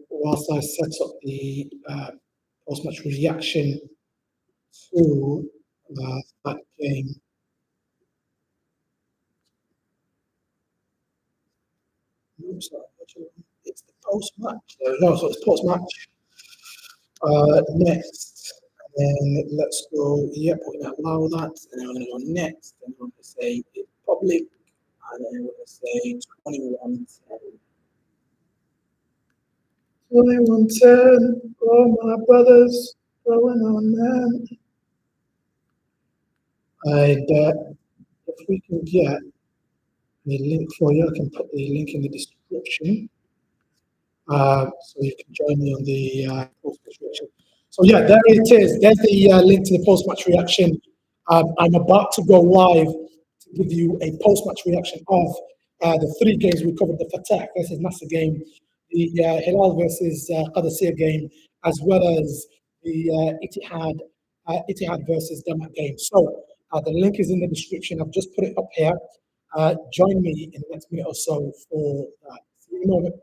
Whilst I set up the post-match reaction to that game. So it's the post-match. No, so it's post-match. Next, and then let's go. Yep, we're gonna allow that, and then we're gonna go next, and we're gonna say it's public, and then we're gonna say 2110. 2110, all my brothers going on, man. If we can get a link for you, I can put the link in the description. So you can join me on the post-match reaction. So yeah, there it is. There's the link to the post-match reaction. I'm about to go live to give you a post-match reaction of the 3 games we covered: the Fateh versus Nassr game, the Hilal versus Qadisiyah game, as well as the Ittihad versus DAMAC game. So the link is in the description. I've just put it up here. Join me in the next minute or so for that. See you in a moment.